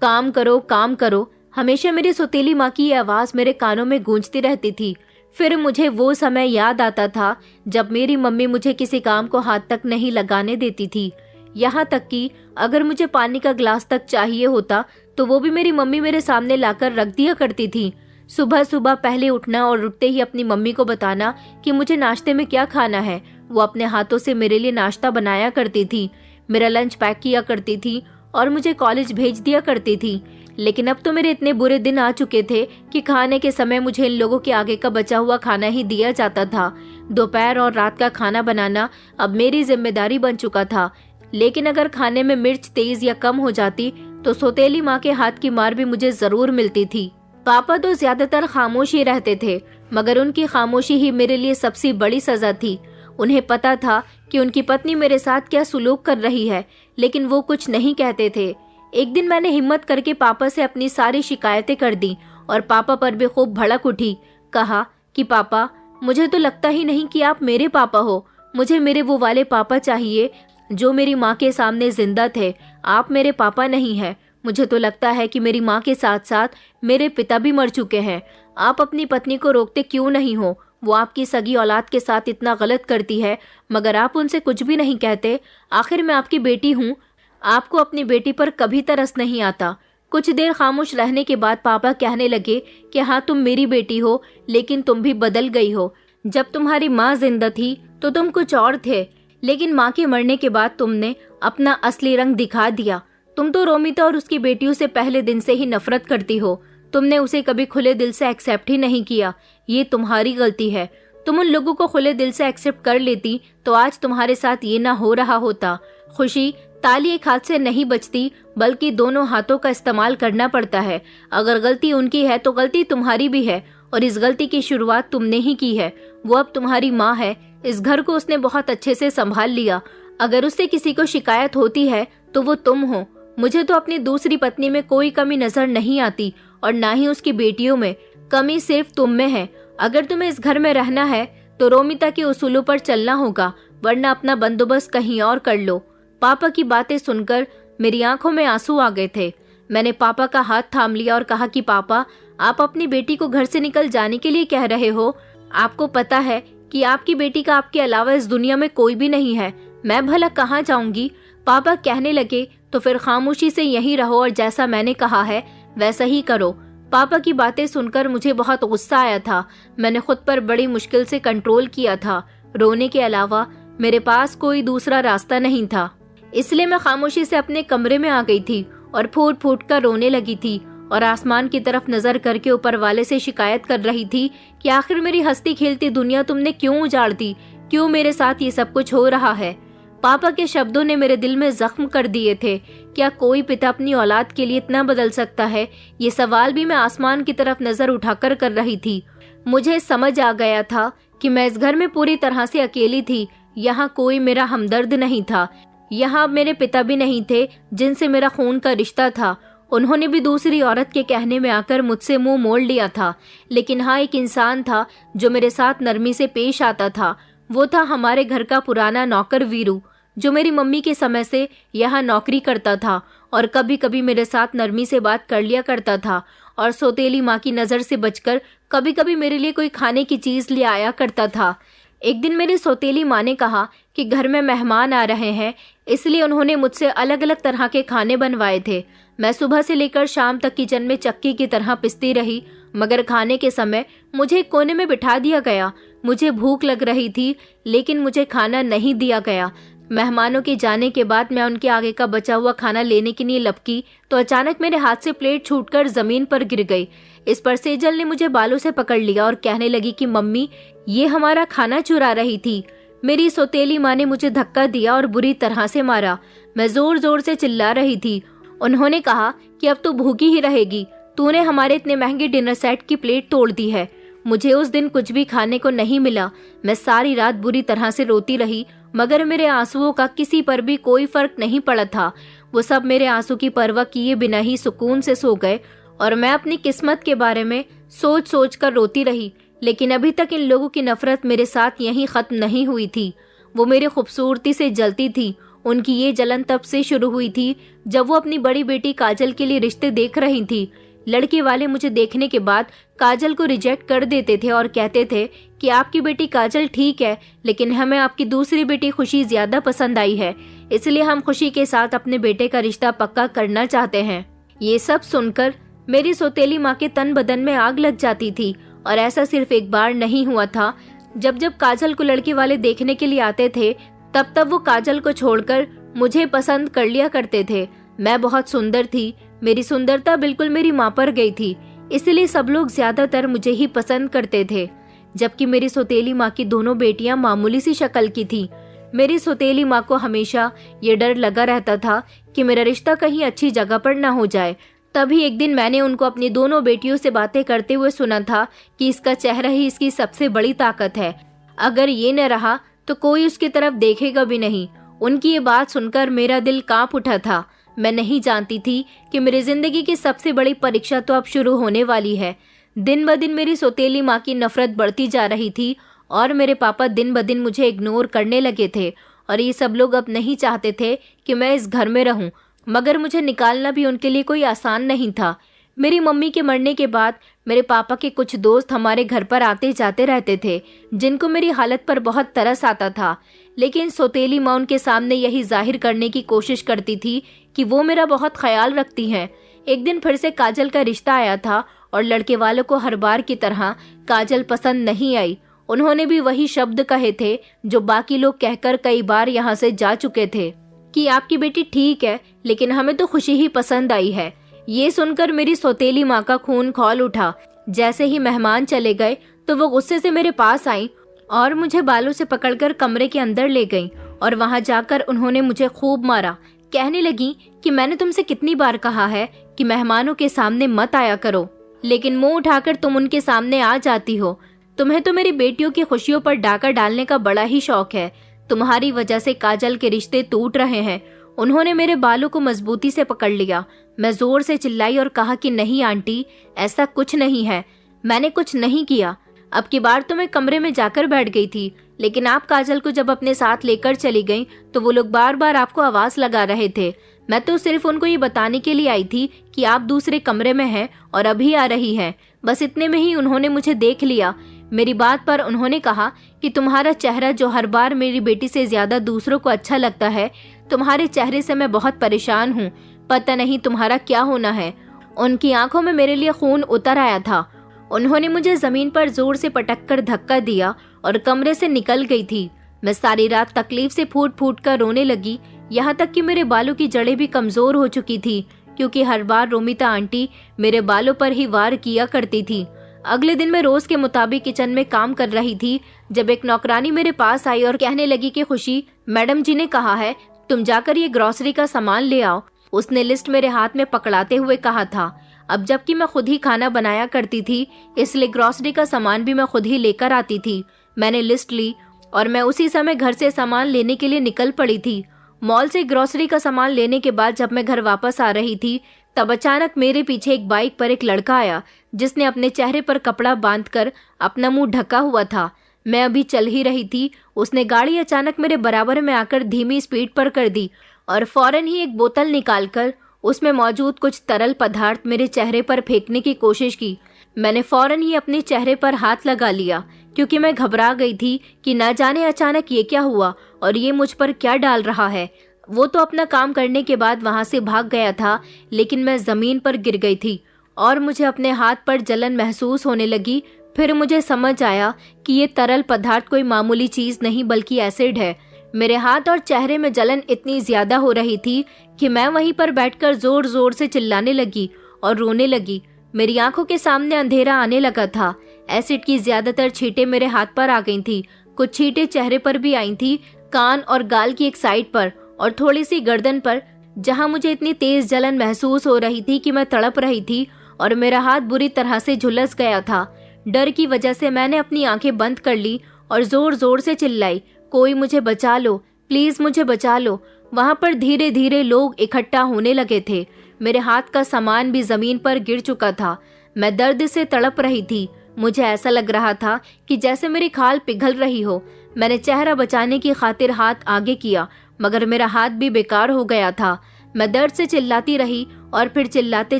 काम करो काम करो। हमेशा मेरी सौतेली माँ की ये आवाज मेरे कानों में गूंजती रहती थी। फिर मुझे वो समय याद आता था जब मेरी मम्मी मुझे किसी काम को हाथ तक नहीं लगाने देती थी। यहाँ तक कि अगर मुझे पानी का ग्लास तक चाहिए होता तो वो भी मेरी मम्मी मेरे सामने लाकर रख दिया करती थी। सुबह सुबह पहले उठना और उठते ही अपनी मम्मी को बताना कि मुझे नाश्ते में क्या खाना है। वो अपने हाथों से मेरे लिए नाश्ता बनाया करती थी, मेरा लंच पैक किया करती थी और मुझे कॉलेज भेज दिया करती थी। लेकिन अब तो मेरे इतने बुरे दिन आ चुके थे कि खाने के समय मुझे इन लोगों के आगे का बचा हुआ खाना ही दिया जाता था। दोपहर और रात का खाना बनाना अब मेरी जिम्मेदारी बन चुका था। लेकिन अगर खाने में मिर्च तेज या कम हो जाती तो सौतेली माँ के हाथ की मार भी मुझे जरूर मिलती थी। पापा तो ज्यादातर खामोश ही रहते थे, मगर उनकी खामोशी ही मेरे लिए सबसे बड़ी सजा थी। उन्हें पता था कि उनकी पत्नी मेरे साथ क्या सुलूक कर रही है, लेकिन वो कुछ नहीं कहते थे। एक दिन मैंने हिम्मत करके पापा से अपनी सारी शिकायतें कर दी और पापा पर भी खूब भड़क उठी। कहा कि पापा, मुझे तो लगता ही नहीं कि आप मेरे पापा हो। मुझे मेरे वो वाले पापा चाहिए जो मेरी माँ के सामने जिंदा थे। आप मेरे पापा नहीं हैं। मुझे तो लगता है कि मेरी माँ के साथ साथ मेरे पिता भी मर चुके हैं। आप अपनी पत्नी को रोकते क्यों नहीं हो? वो आपकी सगी औलाद के साथ इतना गलत करती है, मगर आप उनसे कुछ भी नहीं कहते। आखिर मैं आपकी बेटी हूँ। आपको अपनी बेटी पर कभी तरस नहीं आता। कुछ देर खामोश रहने के बाद पापा कहने लगे कि हाँ, तुम मेरी बेटी हो, लेकिन तुम भी बदल गई हो। जब तुम्हारी माँ जिंदा थी तो तुम कुछ और थे, लेकिन माँ के मरने के बाद तुमने अपना असली रंग दिखा दिया। तुम तो रोमिता और उसकी बेटियों से पहले दिन से ही नफरत करती हो। तुमने उसे कभी खुले दिल से एक्सेप्ट ही नहीं किया। ये तुम्हारी गलती है। तुम उन लोगों को खुले दिल से एक्सेप्ट कर लेती तो आज तुम्हारे साथ ये ना हो रहा होता। खुशी ताली एक हाथ से नहीं बचती, बल्कि दोनों हाथों का इस्तेमाल करना पड़ता है। अगर गलती उनकी है तो गलती तुम्हारी भी है, और इस गलती की शुरुआत तुमने ही की है। वो अब तुम्हारी माँ है। इस घर को उसने बहुत अच्छे से संभाल लिया। अगर उससे किसी को शिकायत होती है तो वो तुम हो। मुझे तो अपनी दूसरी पत्नी में कोई कमी नजर नहीं आती और ना ही उसकी बेटियों में। कमी सिर्फ तुम में है। अगर तुम्हें इस घर में रहना है तो रोमिता के उसूलों पर चलना होगा, वरना अपना बंदोबस्त कहीं और कर लो। पापा की बातें सुनकर मेरी आंखों में आंसू आ गए थे। मैंने पापा का हाथ थाम लिया और कहा कि पापा, आप अपनी बेटी को घर से निकल जाने के लिए कह रहे हो। आपको पता है कि आपकी बेटी का आपके अलावा इस दुनिया में कोई भी नहीं है। मैं भला कहाँ जाऊंगी? पापा कहने लगे, तो फिर खामोशी से यहीं रहो और जैसा मैंने कहा है वैसा ही करो। पापा की बातें सुनकर मुझे बहुत गुस्सा आया था। मैंने खुद पर बड़ी मुश्किल से कंट्रोल किया था। रोने के अलावा मेरे पास कोई दूसरा रास्ता नहीं था। इसलिए मैं खामोशी से अपने कमरे में आ गई थी और फूट फूट कर रोने लगी थी और आसमान की तरफ नजर करके ऊपर वाले से शिकायत कर रही थी कि आखिर मेरी हंसती खेलती दुनिया तुमने क्यों उजाड़ दी? क्यों मेरे साथ ये सब कुछ हो रहा है? पापा के शब्दों ने मेरे दिल में जख्म कर दिए थे। क्या कोई पिता अपनी औलाद के लिए इतना बदल सकता है? ये सवाल भी मैं आसमान की तरफ नजर उठाकर कर रही थी। मुझे समझ आ गया था कि मैं इस घर में पूरी तरह से अकेली थी। यहाँ कोई मेरा हमदर्द नहीं था। यहाँ मेरे पिता भी नहीं थे जिनसे मेरा खून का रिश्ता था। उन्होंने भी दूसरी औरत के कहने में आकर मुझसे मुंह मोड़ लिया था। लेकिन हाँ, एक इंसान था जो मेरे साथ नरमी से पेश आता था। वो था हमारे घर का पुराना नौकर वीरू, जो मेरी मम्मी के समय से यहाँ नौकरी करता था और कभी कभी मेरे साथ नरमी से बात कर लिया करता था और सौतेली माँ की नज़र से बचकर कभी कभी मेरे लिए कोई खाने की चीज़ ले आया करता था। एक दिन मेरी सौतेली माँ ने कहा कि घर में मेहमान आ रहे हैं, इसलिए उन्होंने मुझसे अलग अलग तरह के खाने बनवाए थे। मैं सुबह से लेकर शाम तक किचन में चक्की की तरह पिसती रही, मगर खाने के समय मुझे एक कोने में बिठा दिया गया। मुझे भूख लग रही थी, लेकिन मुझे खाना नहीं दिया गया। मेहमानों के जाने के बाद मैं उनके आगे का बचा हुआ खाना लेने के लिए लपकी तो अचानक मेरे हाथ से प्लेट छूटकर जमीन पर गिर गई। इस पर सेजल ने मुझे बालों से पकड़ लिया और कहने लगी कि मम्मी, ये हमारा खाना चुरा रही थी। मेरी सौतेली माँ ने मुझे धक्का दिया और बुरी तरह से मारा। मैं जोर जोर से चिल्ला रही थी। उन्होंने कहा कि अब तो भूखी ही रहेगी, तूने हमारे इतने महंगे डिनर सेट की प्लेट तोड़ दी है। मुझे उस दिन कुछ भी खाने को नहीं मिला। मैं सारी रात बुरी तरह से रोती रही, मगर मेरे आंसुओं का किसी पर भी कोई फर्क नहीं पड़ा था। वो सब मेरे आंसू की परवाह किए बिना ही सुकून से सो गए और मैं अपनी किस्मत के बारे में सोच सोच कर रोती रही। लेकिन अभी तक इन लोगों की नफरत मेरे साथ यहीं खत्म नहीं हुई थी। वो मेरी खूबसूरती से जलती थी। उनकी ये जलन तब से शुरू हुई थी जब वो अपनी बड़ी बेटी काजल के लिए रिश्ते देख रही थी। लड़के वाले मुझे देखने के बाद काजल को रिजेक्ट कर देते थे और कहते थे कि आपकी बेटी काजल ठीक है, लेकिन हमें आपकी दूसरी बेटी खुशी ज्यादा पसंद आई है, इसलिए हम खुशी के साथ अपने बेटे का रिश्ता पक्का करना चाहते हैं। ये सब सुनकर मेरी सौतेली माँ के तन बदन में आग लग जाती थी। और ऐसा सिर्फ एक बार नहीं हुआ था। जब जब काजल को लड़के वाले देखने के लिए आते थे, तब तब वो काजल को छोड़कर मुझे पसंद कर लिया करते थे। मैं बहुत सुंदर थी। मेरी सुंदरता बिल्कुल मेरी माँ पर गई थी, इसलिए सब लोग ज्यादातर मुझे ही पसंद करते थे। जबकि मेरी सौतेली माँ की दोनों बेटियां मामूली सी शक्ल की थी। मेरी सौतेली माँ को हमेशा ये डर लगा रहता था कि मेरा रिश्ता कहीं अच्छी जगह पर न हो जाए। तभी एक दिन मैंने उनको अपनी दोनों बेटियों से बातें करते हुए सुना था कि इसका चेहरा ही इसकी सबसे बड़ी ताकत है। अगर ये न रहा तो कोई उसकी तरफ देखेगा भी नहीं। उनकी ये बात सुनकर मेरा दिल कांप उठा था। मैं नहीं जानती थी कि मेरी जिंदगी की सबसे बड़ी परीक्षा तो अब शुरू होने वाली है। दिन ब दिन मेरी सौतेली माँ की नफरत बढ़ती जा रही थी और मेरे पापा दिन ब दिन मुझे इग्नोर करने लगे थे। और ये सब लोग अब नहीं चाहते थे कि मैं इस घर में रहूं, मगर मुझे निकालना भी उनके लिए कोई आसान नहीं था। मेरी मम्मी के मरने के बाद मेरे पापा के कुछ दोस्त हमारे घर पर आते जाते रहते थे, जिनको मेरी हालत पर बहुत तरस आता था। लेकिन सौतेली माँ उनके सामने यही जाहिर करने की कोशिश करती थी कि वो मेरा बहुत ख्याल रखती हैं। एक दिन फिर से काजल का रिश्ता आया था और लड़के वालों को हर बार की तरह काजल पसंद नहीं आई। उन्होंने भी वही शब्द कहे थे जो बाकी लोग कहकर कई बार यहाँ से जा चुके थे कि आपकी बेटी ठीक है, लेकिन हमें तो खुशी ही पसंद आई है। ये सुनकर मेरी सौतेली माँ का खून खौल उठा। जैसे ही मेहमान चले गए तो वो गुस्से से मेरे पास आई और मुझे बालों से पकड़कर कमरे के अंदर ले गईं और वहां जाकर उन्होंने मुझे खूब मारा। कहने लगी कि मैंने तुमसे कितनी बार कहा है कि मेहमानों के सामने मत आया करो, लेकिन मुंह उठाकर तुम उनके सामने आ जाती हो। तुम्हें तो मेरी बेटियों की खुशियों पर डाका डालने का बड़ा ही शौक है। तुम्हारी वजह से काजल के रिश्ते टूट रहे हैं। उन्होंने मेरे बालों को मजबूती से पकड़ लिया। मैं जोर से चिल्लाई और कहा कि नहीं आंटी, ऐसा कुछ नहीं है, मैंने कुछ नहीं किया। अब की बार तो मैं कमरे में जाकर बैठ गई थी, लेकिन आप काजल को जब अपने साथ लेकर चली गईं तो वो लोग बार बार आपको आवाज लगा रहे थे। मैं तो सिर्फ उनको ये बताने के लिए आई थी कि आप दूसरे कमरे में हैं और अभी आ रही हैं। बस इतने में ही उन्होंने मुझे देख लिया। मेरी बात पर उन्होंने कहा कि तुम्हारा चेहरा जो हर बार मेरी बेटी से ज्यादा दूसरों को अच्छा लगता है, तुम्हारे चेहरे से मैं बहुत परेशान हूँ। पता नहीं तुम्हारा क्या होना है। उनकी आंखों में मेरे लिए खून उतर आया था। उन्होंने मुझे जमीन पर जोर से पटक कर धक्का दिया और कमरे से निकल गई थी। मैं सारी रात तकलीफ से फूट फूट कर रोने लगी, यहाँ तक कि मेरे बालों की जड़ें भी कमजोर हो चुकी थी, क्योंकि हर बार रोमिता आंटी मेरे बालों पर ही वार किया करती थी। अगले दिन मैं रोज के मुताबिक किचन में काम कर रही थी जब एक नौकरानी मेरे पास आई और कहने लगी कि खुशी, मैडम जी ने कहा है तुम जाकर ये ग्रोसरी का सामान ले आओ। उसने लिस्ट मेरे हाथ में पकड़ाते हुए कहा था। अब जबकि मैं खुद ही खाना बनाया करती थी, इसलिए ग्रोसरी का सामान भी मैं खुद ही लेकर आती थी। मैंने लिस्ट ली और मैं उसी समय घर से सामान लेने के लिए निकल पड़ी थी। मॉल से ग्रोसरी का सामान लेने के बाद जब मैं घर वापस आ रही थी, तब अचानक मेरे पीछे एक बाइक पर एक लड़का आया, जिसने अपने चेहरे पर कपड़ा बांधकर अपना मुंह ढका हुआ था। मैं अभी चल ही रही थी, उसने गाड़ी अचानक मेरे बराबर में आकर धीमी स्पीड पर कर दी और फौरन ही एक बोतल निकालकर उसमें मौजूद कुछ तरल पदार्थ मेरे चेहरे पर फेंकने की कोशिश की। मैंने फौरन ही अपने चेहरे पर हाथ लगा लिया, क्योंकि मैं घबरा गई थी कि न जाने अचानक ये क्या हुआ और ये मुझ पर क्या डाल रहा है। वो तो अपना काम करने के बाद वहां से भाग गया था, लेकिन मैं जमीन पर गिर गई थी और मुझे अपने हाथ पर जलन महसूस होने लगी। फिर मुझे समझ आया कि ये तरल पदार्थ कोई मामूली चीज नहीं बल्कि एसिड है। मेरे हाथ और चेहरे में जलन इतनी ज्यादा हो रही थी कि मैं वहीं पर बैठकर जोर जोर से चिल्लाने लगी और रोने लगी। मेरी आंखों के सामने अंधेरा आने लगा था। एसिड की ज्यादातर छींटें मेरे हाथ पर आ गई थी, कुछ छींटें चेहरे पर भी आई थी, कान और गाल की एक साइड पर और थोड़ी सी गर्दन पर, जहां मुझे इतनी तेज जलन महसूस हो रही थी कि मैं तड़प रही थी और मेरा हाथ बुरी तरह से झुलस गया था। डर की वजह से मैंने अपनी आंखें बंद कर ली और जोर जोर से चिल्लाई, कोई मुझे बचा लो, प्लीज मुझे बचा लो। वहां पर धीरे धीरे लोग इकट्ठा होने लगे थे। मेरे हाथ का सामान भी जमीन पर गिर चुका था। मैं दर्द से तड़प रही थी। मुझे ऐसा लग रहा था कि जैसे मेरी खाल पिघल रही हो। मैंने चेहरा बचाने की खातिर हाथ आगे किया, मगर मेरा हाथ भी बेकार हो गया था। मैं दर्द से चिल्लाती रही और फिर चिल्लाते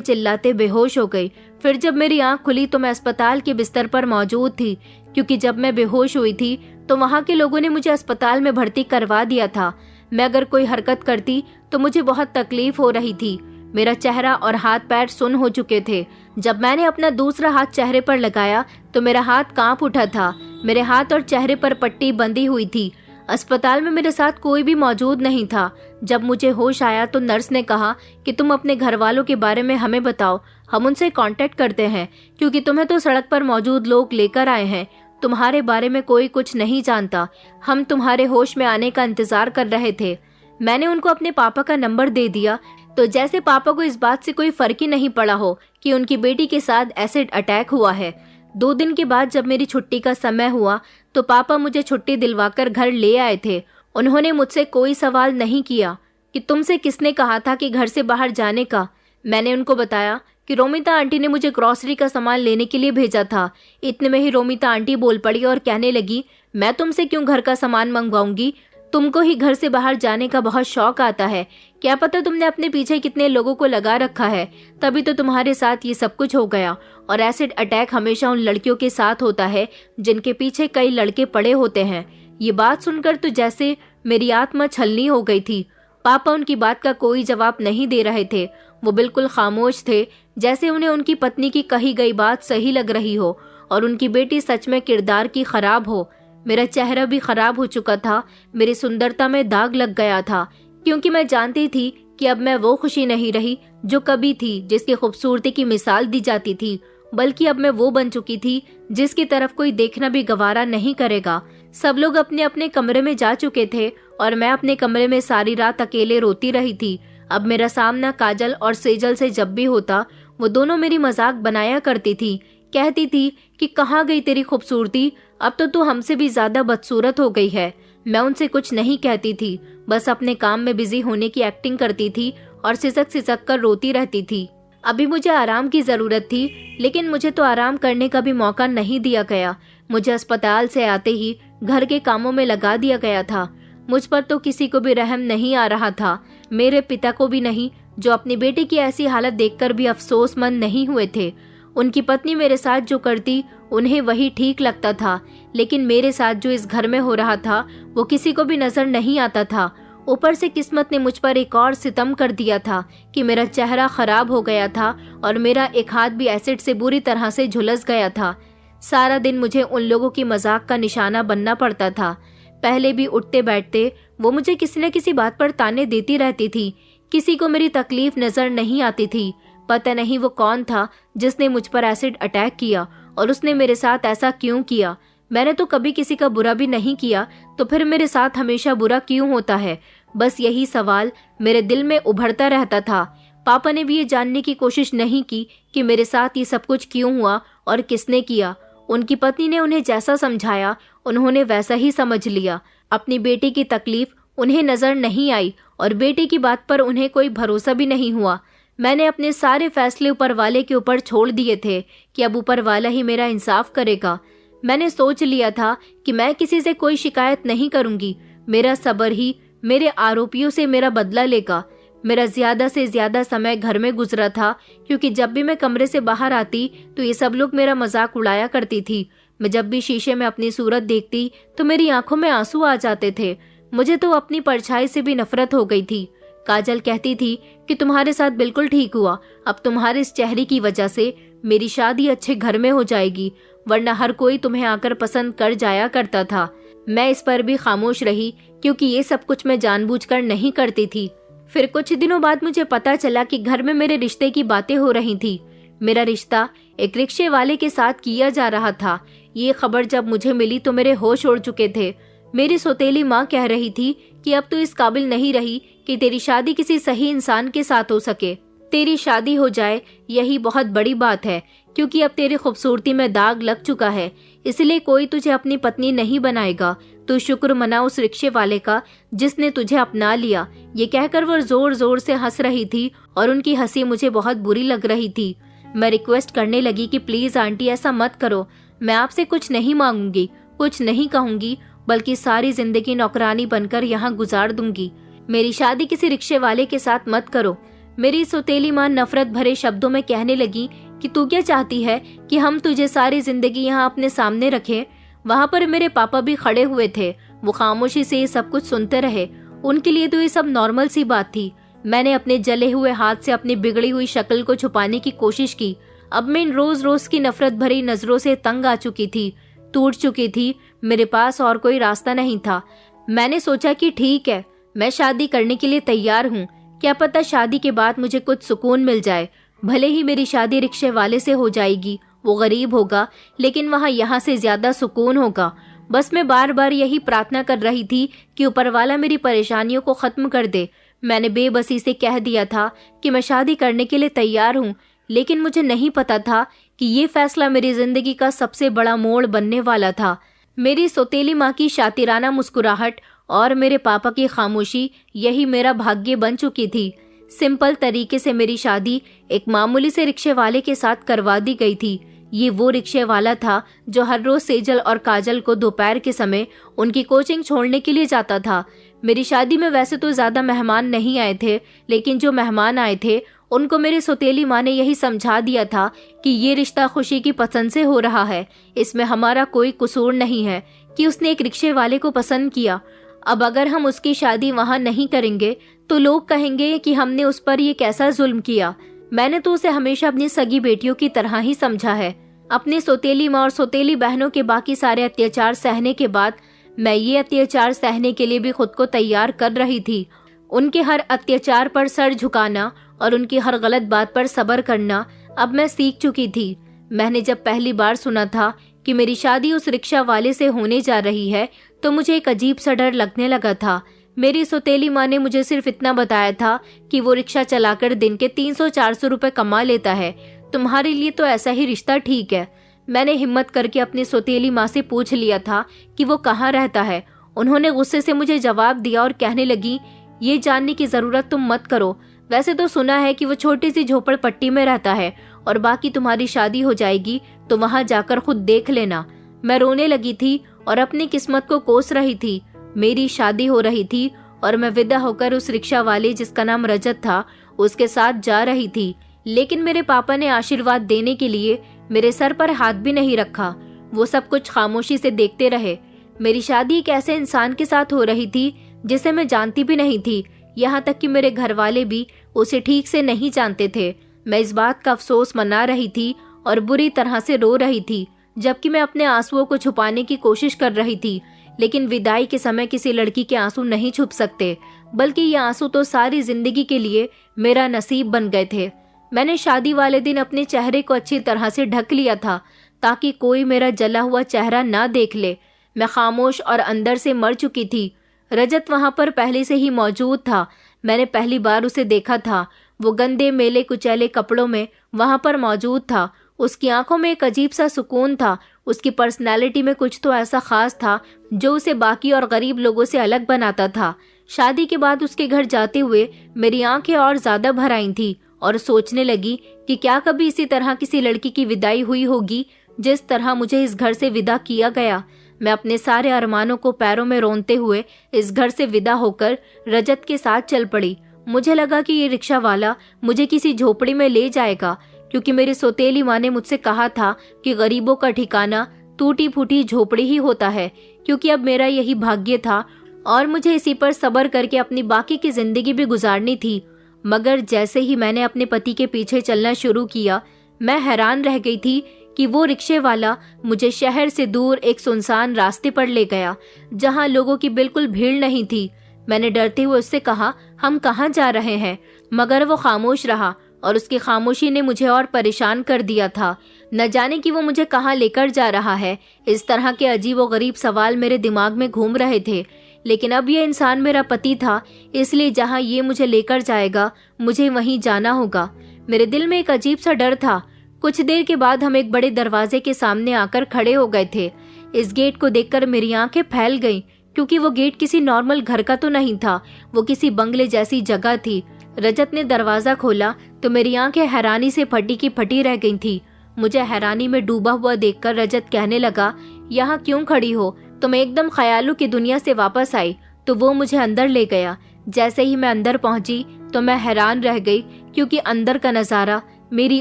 चिल्लाते बेहोश हो गई। फिर जब मेरी आंख खुली तो मैं अस्पताल के बिस्तर पर मौजूद थी, क्योंकि जब मैं बेहोश हुई थी तो वहां के लोगों ने मुझे अस्पताल में भर्ती करवा दिया था। मैं अगर कोई हरकत करती तो मुझे बहुत तकलीफ हो रही थी। मेरा चेहरा और हाथ पैर सुन्न हो चुके थे। जब मैंने अपना दूसरा हाथ चेहरे पर लगाया तो मेरा हाथ कांप उठा था। मेरे हाथ और चेहरे पर पट्टी बंधी हुई थी। अस्पताल में मेरे साथ कोई भी मौजूद नहीं था। जब मुझे होश आया तो नर्स ने कहा कि तुम अपने घर वालों के बारे में हमें बताओ, हम उनसे कांटेक्ट करते हैं, क्योंकि तुम्हें तो सड़क पर मौजूद लोग लेकर आए हैं। तुम्हारे बारे में कोई कुछ नहीं जानता। हम तुम्हारे होश में आने का इंतजार कर रहे थे। मैंने उनको अपने पापा का नंबर दे दिया, तो जैसे पापा को इस बात से कोई फर्क ही नहीं पड़ा हो कि उनकी बेटी के साथ एसिड अटैक हुआ है। 2 दिन के बाद जब मेरी छुट्टी का समय हुआ तो पापा मुझे छुट्टी दिलवाकर घर ले आए थे। उन्होंने मुझसे कोई सवाल नहीं किया कि तुमसे किसने कहा था कि घर से बाहर जाने का। मैंने उनको बताया कि रोमिता आंटी ने मुझे ग्रोसरी का सामान लेने के लिए भेजा था। इतने में ही रोमिता आंटी बोल पड़ी और कहने लगी, मैं तुमसे क्यों घर का सामान मंगवाऊंगी, तुमको ही घर से बाहर जाने का बहुत शौक आता है। क्या पता तुमने अपने पीछे कितने लोगों को लगा रखा है, तभी तो तुम्हारे साथ ये सब कुछ हो गया। और एसिड अटैक हमेशा उन लड़कियों के साथ होता है जिनके पीछे कई लड़के पड़े होते हैं। ये बात सुनकर तो जैसे मेरी आत्मा छलनी हो गई थी। पापा उनकी बात का कोई जवाब नहीं दे रहे थे। वो बिल्कुल खामोश थे, जैसे उन्हें उनकी पत्नी की कही गई बात सही लग रही हो और उनकी बेटी सच में किरदार की खराब हो। मेरा चेहरा भी खराब हो चुका था। मेरी सुंदरता में दाग लग गया था, क्योंकि मैं जानती थी कि अब मैं वो खुशी नहीं रही जो कभी थी, जिसकी खूबसूरती की मिसाल दी जाती थी, बल्कि अब मैं वो बन चुकी थी जिसकी तरफ कोई देखना भी गवारा नहीं करेगा। सब लोग अपने अपने कमरे में जा चुके थे और मैं अपने कमरे में सारी रात अकेले रोती रही थी। अब मेरा सामना काजल और सेजल से जब भी होता, वो दोनों मेरी मजाक बनाया करती थी। कहती थी कि कहाँ गई तेरी खूबसूरती, अब तो तू हमसे भी ज्यादा बदसूरत हो गई है। मैं उनसे कुछ नहीं कहती थी, बस अपने काम में बिजी होने की एक्टिंग करती थी और सिसक सिसक कर रोती रहती थी। अभी मुझे आराम की जरूरत थी, लेकिन मुझे तो आराम करने का भी मौका नहीं दिया गया। मुझे अस्पताल से आते ही घर के कामों में लगा दिया गया था। मुझ पर तो किसी को भी रहम नहीं आ रहा था, मेरे पिता को भी नहीं, जो अपनी बेटी की ऐसी हालत देखकर भी अफसोसमंद नहीं हुए थे। उनकी पत्नी मेरे साथ जो करती उन्हें वही ठीक लगता था, लेकिन मेरे साथ जो इस घर में हो रहा था वो किसी को भी नजर नहीं आता था। ऊपर से किस्मत ने मुझ पर एक और सितम कर दिया था कि मेरा चेहरा खराब हो गया था और मेरा एक हाथ भी एसिड से बुरी तरह से झुलस गया था। सारा दिन मुझे उन लोगों की मजाक का निशाना बनना पड़ता था। पहले भी उठते बैठते वो मुझे किसी न किसी बात पर ताने देती रहती थी। किसी को मेरी तकलीफ नजर नहीं आती थी। पता नहीं वो कौन था जिसने मुझ पर एसिड अटैक किया और उसने मेरे साथ ऐसा क्यों किया। मैंने तो कभी किसी का बुरा भी नहीं किया, तो फिर मेरे साथ हमेशा बुरा क्यों होता है। बस यही सवाल मेरे दिल में उभरता रहता था। पापा ने भी ये जानने की कोशिश नहीं की कि मेरे साथ ये सब कुछ क्यों हुआ और किसने किया। उनकी पत्नी ने उन्हें जैसा समझाया उन्होंने वैसा ही समझ लिया। अपनी बेटी की तकलीफ उन्हें नजर नहीं आई और बेटी की बात पर उन्हें कोई भरोसा भी नहीं हुआ। मैंने अपने सारे फैसले ऊपर वाले के ऊपर छोड़ दिए थे कि अब ऊपर वाला ही मेरा इंसाफ करेगा। मैंने सोच लिया था कि मैं किसी से कोई शिकायत नहीं करूंगी। मेरा सब्र ही मेरे आरोपियों से मेरा बदला लेगा। मेरा ज्यादा से ज्यादा समय घर में गुजरा था, क्योंकि जब भी मैं कमरे से बाहर आती तो ये सब लोग मेरा मजाक उड़ाया करती थी। मैं जब भी शीशे में अपनी सूरत देखती तो मेरी आंखों में आंसू आ जाते थे। मुझे तो अपनी परछाई से भी नफरत हो गई थी। काजल कहती थी कि तुम्हारे साथ बिल्कुल ठीक हुआ, अब तुम्हारे इस चेहरे की वजह से मेरी शादी अच्छे घर में हो जाएगी, वरना हर कोई तुम्हें आकर पसंद कर जाया करता था। मैं इस पर भी खामोश रही, क्योंकि ये सब कुछ मैं जानबूझकर नहीं करती थी। फिर कुछ दिनों बाद मुझे पता चला कि घर में मेरे रिश्ते की बातें हो रही थी। मेरा रिश्ता एक रिक्शे वाले के साथ किया जा रहा था। ये खबर जब मुझे मिली तो मेरे होश उड़ चुके थे। मेरी सौतेली माँ कह रही थी कि अब तो इस काबिल नहीं रही कि तेरी शादी किसी सही इंसान के साथ हो सके। तेरी शादी हो जाए यही बहुत बड़ी बात है, क्योंकि अब तेरी खूबसूरती में दाग लग चुका है, इसलिए कोई तुझे अपनी पत्नी नहीं बनाएगा। तू शुक्र मना उस रिक्शे वाले का जिसने तुझे अपना लिया। ये कहकर वो जोर जोर से हंस रही थी और उनकी हंसी मुझे बहुत बुरी लग रही थी। मैं रिक्वेस्ट करने लगी कि प्लीज आंटी ऐसा मत करो, मैं आपसे कुछ नहीं मांगूंगी, कुछ नहीं कहूंगी, बल्कि सारी जिंदगी नौकरानी बनकर यहाँ गुजार दूंगी। मेरी शादी किसी रिक्शे वाले के साथ मत करो। मेरी सौतेली माँ नफरत भरे शब्दों में कहने लगी कि तू क्या चाहती है कि हम तुझे सारी जिंदगी यहाँ अपने सामने रखें। वहाँ पर मेरे पापा भी खड़े हुए थे, वो खामोशी से ये सब कुछ सुनते रहे। उनके लिए तो ये सब नॉर्मल सी बात थी। मैंने अपने जले हुए हाथ से अपनी बिगड़ी हुई शक्ल को छुपाने की कोशिश की। अब मैं इन रोज रोज की नफरत भरी नजरों से तंग आ चुकी थी, टूट चुकी थी। मेरे पास और कोई रास्ता नहीं था। मैंने सोचा कि ठीक है, मैं शादी करने के लिए तैयार हूँ। क्या पता शादी के बाद मुझे कुछ सुकून मिल जाए। भले ही मेरी शादी रिक्शे वाले से हो जाएगी, वो गरीब होगा, लेकिन वहाँ यहाँ से ज्यादा सुकून होगा। बस मैं बार बार यही प्रार्थना कर रही थी कि ऊपर वाला मेरी परेशानियों को खत्म कर दे। मैंने बेबसी से कह दिया था कि मैं शादी करने के लिए तैयार हूँ, लेकिन मुझे नहीं पता था कि ये फैसला मेरी जिंदगी का सबसे बड़ा मोड़ बनने वाला था। मेरी सौतेली माँ की शातिराना मुस्कुराहट और मेरे पापा की खामोशी, यही मेरा भाग्य बन चुकी थी। सिंपल तरीके से मेरी शादी एक मामूली से रिक्शे वाले के साथ करवा दी गई थी। ये वो रिक्शे वाला था जो हर रोज सेजल और काजल को दोपहर के समय उनकी कोचिंग छोड़ने के लिए जाता था। मेरी शादी में वैसे तो ज्यादा मेहमान नहीं आए थे, लेकिन जो मेहमान आए थे उनको मेरी सौतेली माँ ने यही समझा दिया था कि ये रिश्ता खुशी की पसंद से हो रहा है, इसमें हमारा कोई कसूर नहीं है कि उसने एक रिक्शे वाले को पसंद किया। अब अगर हम उसकी शादी वहाँ नहीं करेंगे तो लोग कहेंगे कि हमने उस पर ये कैसा जुल्म किया। मैंने तो उसे हमेशा अपनी सगी बेटियों की तरह ही समझा है। अपनी सौतेली माँ और सौतेली बहनों के बाकी सारे अत्याचार सहने के बाद मैं ये अत्याचार सहने के लिए भी खुद को तैयार कर रही थी। उनके हर अत्याचार पर सर झुकाना और उनकी हर गलत बात पर सब्र करना अब मैं सीख चुकी थी। मैंने जब पहली बार सुना था कि मेरी शादी उस रिक्शा वाले से होने जा रही है तो मुझे एक अजीब सा डर लगने लगा था। मेरी सौतेली माँ ने मुझे सिर्फ इतना बताया था कि वो रिक्शा चलाकर दिन के 300-400 रुपए कमा लेता है, तुम्हारे लिए तो ऐसा ही रिश्ता ठीक है। मैंने हिम्मत करके अपनी सौतेली माँ से पूछ लिया था कि वो कहाँ रहता है। उन्होंने गुस्से से मुझे जवाब दिया और कहने लगी, ये जानने की जरूरत तुम मत करो, वैसे तो सुना है कि वो छोटी सी झोपड़पट्टी में रहता है और बाकी तुम्हारी शादी हो जाएगी तो वहां जाकर खुद देख लेना। मैं रोने लगी थी और अपनी किस्मत को कोस रही थी। मेरी शादी हो रही थी और मैं विदा होकर उस रिक्शा वाले जिसका नाम रजत था उसके साथ जा रही थी, लेकिन मेरे पापा ने आशीर्वाद देने के लिए मेरे सर पर हाथ भी नहीं रखा। वो सब कुछ खामोशी से देखते रहे। मेरी शादी एक ऐसे इंसान के साथ हो रही थी जिसे मैं जानती भी नहीं थी, यहाँ तक कि मेरे घर वाले भी उसे ठीक से नहीं जानते थे। मैं इस बात का अफसोस मना रही थी और बुरी तरह से रो रही थी, जबकि मैं अपने आंसुओं को छुपाने की कोशिश कर रही थी। लेकिन विदाई के समय किसी लड़की के आंसू नहीं छुप सकते, बल्कि ये आंसू तो सारी जिंदगी के लिए मेरा नसीब बन गए थे। मैंने शादी वाले दिन अपने चेहरे को अच्छी तरह से ढक लिया था ताकि कोई मेरा जला हुआ चेहरा ना देख ले। मैं खामोश और अंदर से मर चुकी थी। रजत वहां पर पहले से ही मौजूद था। मैंने पहली बार उसे देखा था। वो गंदे मेले कुचैले कपड़ों में वहां पर मौजूद था। उसकी आंखों में एक अजीब सा सुकून था। उसकी पर्सनैलिटी में कुछ तो ऐसा खास था जो उसे बाकी और गरीब लोगों से अलग बनाता था। शादी के बाद उसके घर जाते हुए मेरी आंखें और ज्यादा भर आई थी और सोचने लगी कि क्या कभी इसी तरह किसी लड़की की विदाई हुई होगी जिस तरह मुझे इस घर से विदा किया गया। मैं अपने सारे अरमानों को पैरों में रोनते हुए इस घर से विदा होकर रजत के साथ चल पड़ी। मुझे लगा कि ये रिक्शा वाला मुझे किसी झोपड़ी में ले जाएगा, क्योंकि मेरी सौतेली माँ ने मुझसे कहा था कि गरीबों का ठिकाना टूटी फूटी झोपड़ी ही होता है। क्योंकि अब मेरा यही भाग्य था और मुझे इसी पर सब्र करके अपनी बाकी की जिंदगी भी गुजारनी थी। मगर जैसे ही मैंने अपने पति के पीछे चलना शुरू किया, मैं हैरान रह गई थी कि वो रिक्शे वाला मुझे शहर से दूर एक सुनसान रास्ते पर ले गया जहां लोगों की बिल्कुल भीड़ नहीं थी। मैंने डरते हुए उससे कहा, हम कहाँ जा रहे हैं? मगर वो खामोश रहा और उसकी खामोशी ने मुझे और परेशान कर दिया था। न जाने कि वो मुझे कहाँ लेकर जा रहा है। इस तरह के अजीब व गरीब सवाल मेरे दिमाग में घूम रहे थे। लेकिन अब ये इंसान मेरा पति था, इसलिए जहाँ ये मुझे लेकर जाएगा मुझे वहीं जाना होगा। मेरे दिल में एक अजीब सा डर था। कुछ देर के बाद हम एक बड़े दरवाजे के सामने आकर खड़े हो गए थे। इस गेट को देखकर मेरी आंखें फैल गईं, क्योंकि वो गेट किसी नॉर्मल घर का तो नहीं था, वो किसी बंगले जैसी जगह थी। रजत ने दरवाजा खोला तो मेरी आंखें हैरानी से फटी की फटी रह गई थी। मुझे हैरानी में डूबा हुआ देखकर रजत कहने लगा, यहाँ क्यों खड़ी हो? तुम एकदम ख्यालों की दुनिया से वापस आई। तो वो मुझे अंदर ले गया। जैसे ही मैं अंदर पहुंची तो मैं हैरान रह गई, क्योंकि अंदर का नजारा मेरी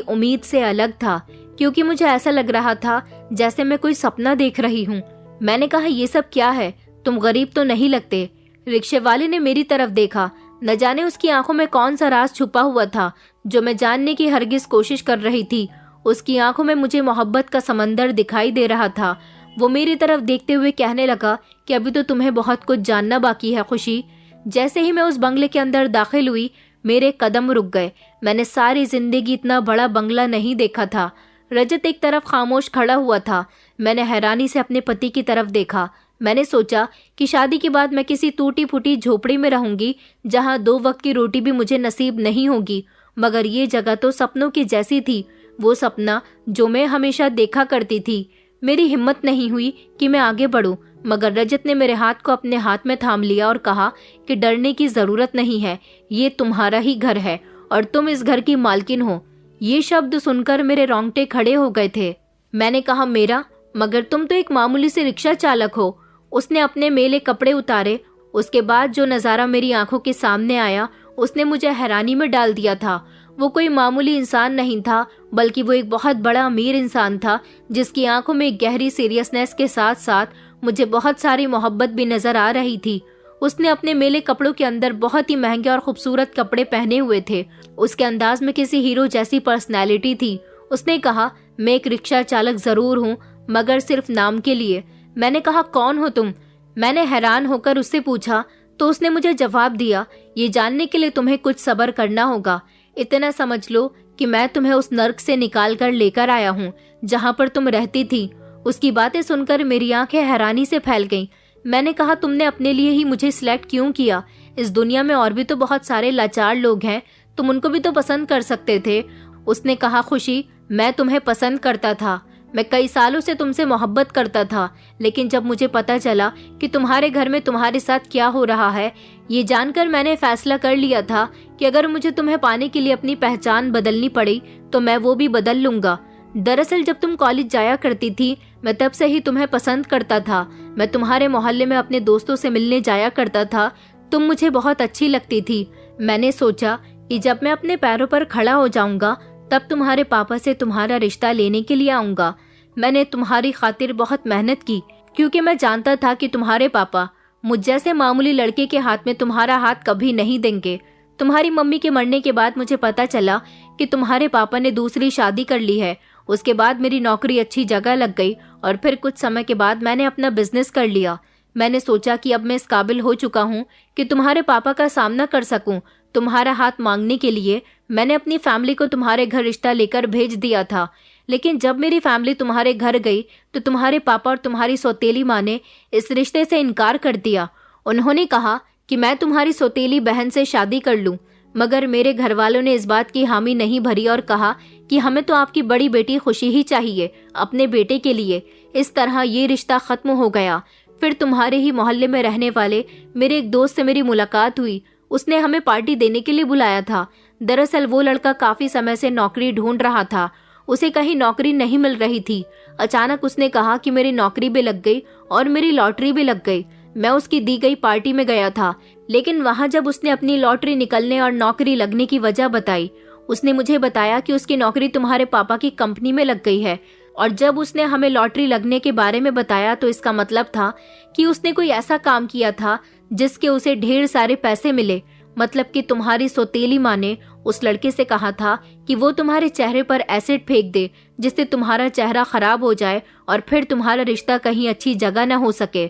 उम्मीद से अलग था। क्योंकि मुझे ऐसा लग रहा था जैसे मैं कोई सपना देख रही हूँ। मैंने कहा, ये सब क्या है? तुम गरीब तो नहीं लगते। रिक्शे वाले ने मेरी तरफ देखा। न जाने उसकी आंखों में कौन सा राज छुपा हुआ था जो मैं जानने की हरगिज कोशिश कर रही थी। उसकी आंखों में मुझे मोहब्बत का समंदर दिखाई दे रहा था। वो मेरी तरफ देखते हुए कहने लगा कि अभी तो तुम्हें बहुत कुछ जानना बाकी है खुशी। जैसे ही मैं उस बंगले के अंदर दाखिल हुई, मेरे कदम रुक गए। मैंने सारी जिंदगी इतना बड़ा बंगला नहीं देखा था। रजत एक तरफ खामोश खड़ा हुआ था। मैंने हैरानी से अपने पति की तरफ देखा। मैंने सोचा कि शादी के बाद मैं किसी टूटी फूटी झोपड़ी में रहूंगी, जहां 2 वक्त की रोटी भी मुझे नसीब नहीं होगी। मगर ये जगह तो सपनों की जैसी थी, वो सपना जो मैं हमेशा देखा करती थी। मेरी हिम्मत नहीं हुई कि मैं आगे बढ़ूं, मगर रजत ने मेरे हाथ को अपने हाथ में थाम लिया और कहा कि डरने की जरूरत नहीं है, ये तुम्हारा ही घर है और तुम इस घर की मालकिन हो। ये शब्द सुनकर मेरे रोंगटे खड़े हो गए थे। मैंने कहा, मेरा? मगर तुम तो एक मामूली से रिक्शा चालक हो। उसने अपने मेले कपड़े उतारे। उसके बाद जो नज़ारा मेरी आंखों के सामने आया, उसने मुझे हैरानी में डाल दिया था। वो कोई मामूली इंसान नहीं था, बल्कि वो एक बहुत बड़ा अमीर इंसान था, जिसकी आंखों में गहरी सीरियसनेस के साथ साथ मुझे बहुत सारी मोहब्बत भी नजर आ रही थी। उसने अपने मेले कपड़ों के अंदर बहुत ही महंगे और खूबसूरत कपड़े पहने हुए थे। उसके अंदाज में किसी हीरो जैसी पर्सनैलिटी थी। उसने कहा, मैं एक रिक्शा चालक जरूर हूँ, मगर सिर्फ नाम के लिए। मैंने कहा, कौन हो तुम? मैंने हैरान होकर उससे पूछा तो उसने मुझे जवाब दिया, ये जानने के लिए तुम्हें कुछ सब्र करना होगा। इतना समझ लो कि मैं तुम्हें उस नर्क से निकाल कर लेकर आया हूँ जहाँ पर तुम रहती थी। उसकी बातें सुनकर मेरी आंखें हैरानी से फैल गईं। मैंने कहा, तुमने अपने लिए ही मुझे सिलेक्ट क्यों किया? इस दुनिया में और भी तो बहुत सारे लाचार लोग हैं, तुम उनको भी तो पसंद कर सकते थे। उसने कहा, खुशी, मैं तुम्हें पसंद करता था। मैं कई सालों से तुमसे मोहब्बत करता था, लेकिन जब मुझे पता चला कि तुम्हारे घर में तुम्हारे साथ क्या हो रहा है, ये जानकर मैंने फैसला कर लिया था कि अगर मुझे तुम्हें पाने के लिए अपनी पहचान बदलनी पड़ी तो मैं वो भी बदल लूंगा। दरअसल जब तुम कॉलेज जाया करती थी, मैं तब से ही तुम्हें पसंद करता था। मैं तुम्हारे मोहल्ले में अपने दोस्तों से मिलने जाया करता था। तुम मुझे बहुत अच्छी लगती थी। मैंने सोचा कि जब मैं अपने पैरों पर खड़ा हो जाऊंगा, तब तुम्हारे पापा से तुम्हारा रिश्ता लेने के लिए आऊंगा। मैंने तुम्हारी खातिर बहुत मेहनत की, क्योंकि मैं जानता था कि तुम्हारे पापा मुझ जैसे मामूली लड़के के हाथ में तुम्हारा हाथ कभी नहीं देंगे। तुम्हारी मम्मी के मरने के बाद मुझे पता चला कि तुम्हारे पापा ने दूसरी शादी कर ली है। उसके बाद मेरी नौकरी अच्छी जगह लग गई और फिर कुछ समय के बाद मैंने अपना बिजनेस कर लिया। मैंने सोचा कि अब मैं इस काबिल हो चुका हूँ कि तुम्हारे पापा का सामना कर सकूं। तुम्हारा हाथ मांगने के लिए मैंने अपनी फैमिली को तुम्हारे घर रिश्ता लेकर भेज दिया था। लेकिन जब मेरी फैमिली तुम्हारे घर गई तो तुम्हारे पापा और तुम्हारी सौतेली माँ ने इस रिश्ते से इनकार कर दिया। उन्होंने कहा कि मैं तुम्हारी सौतेली बहन से शादी कर लूं, मगर मेरे घर वालों ने इस बात की हामी नहीं भरी और कहा कि हमें तो आपकी बड़ी बेटी खुशी ही चाहिए अपने बेटे के लिए। इस तरह ये रिश्ता खत्म हो गया। फिर तुम्हारे ही मोहल्ले में रहने वाले मेरे एक दोस्त से मेरी मुलाकात हुई। उसने हमें पार्टी देने के लिए बुलाया था। दरअसल वो लड़का काफी समय से नौकरी ढूंढ रहा था। उसे कहीं नौकरी नहीं मिल रही थी। अचानक उसने कहा कि मेरी नौकरी भी लग गई और मेरी लॉटरी भी लग गई। मैं उसकी दी गई पार्टी में गया था, लेकिन वहां जब उसने अपनी लॉटरी निकलने और नौकरी लगने की वजह बताई, उसने मुझे बताया कि उसकी नौकरी तुम्हारे पापा की कंपनी में लग गई है। और जब उसने हमें लॉटरी लगने के बारे में बताया तो इसका मतलब था कि उसने कोई ऐसा काम किया था जिसके उसे ढेर सारे पैसे मिले। मतलब कि तुम्हारी सौतेली माँ ने उस लड़के से कहा था कि वो तुम्हारे चेहरे पर एसिड फेंक दे, जिससे तुम्हारा चेहरा खराब हो जाए और फिर तुम्हारा रिश्ता कहीं अच्छी जगह न हो सके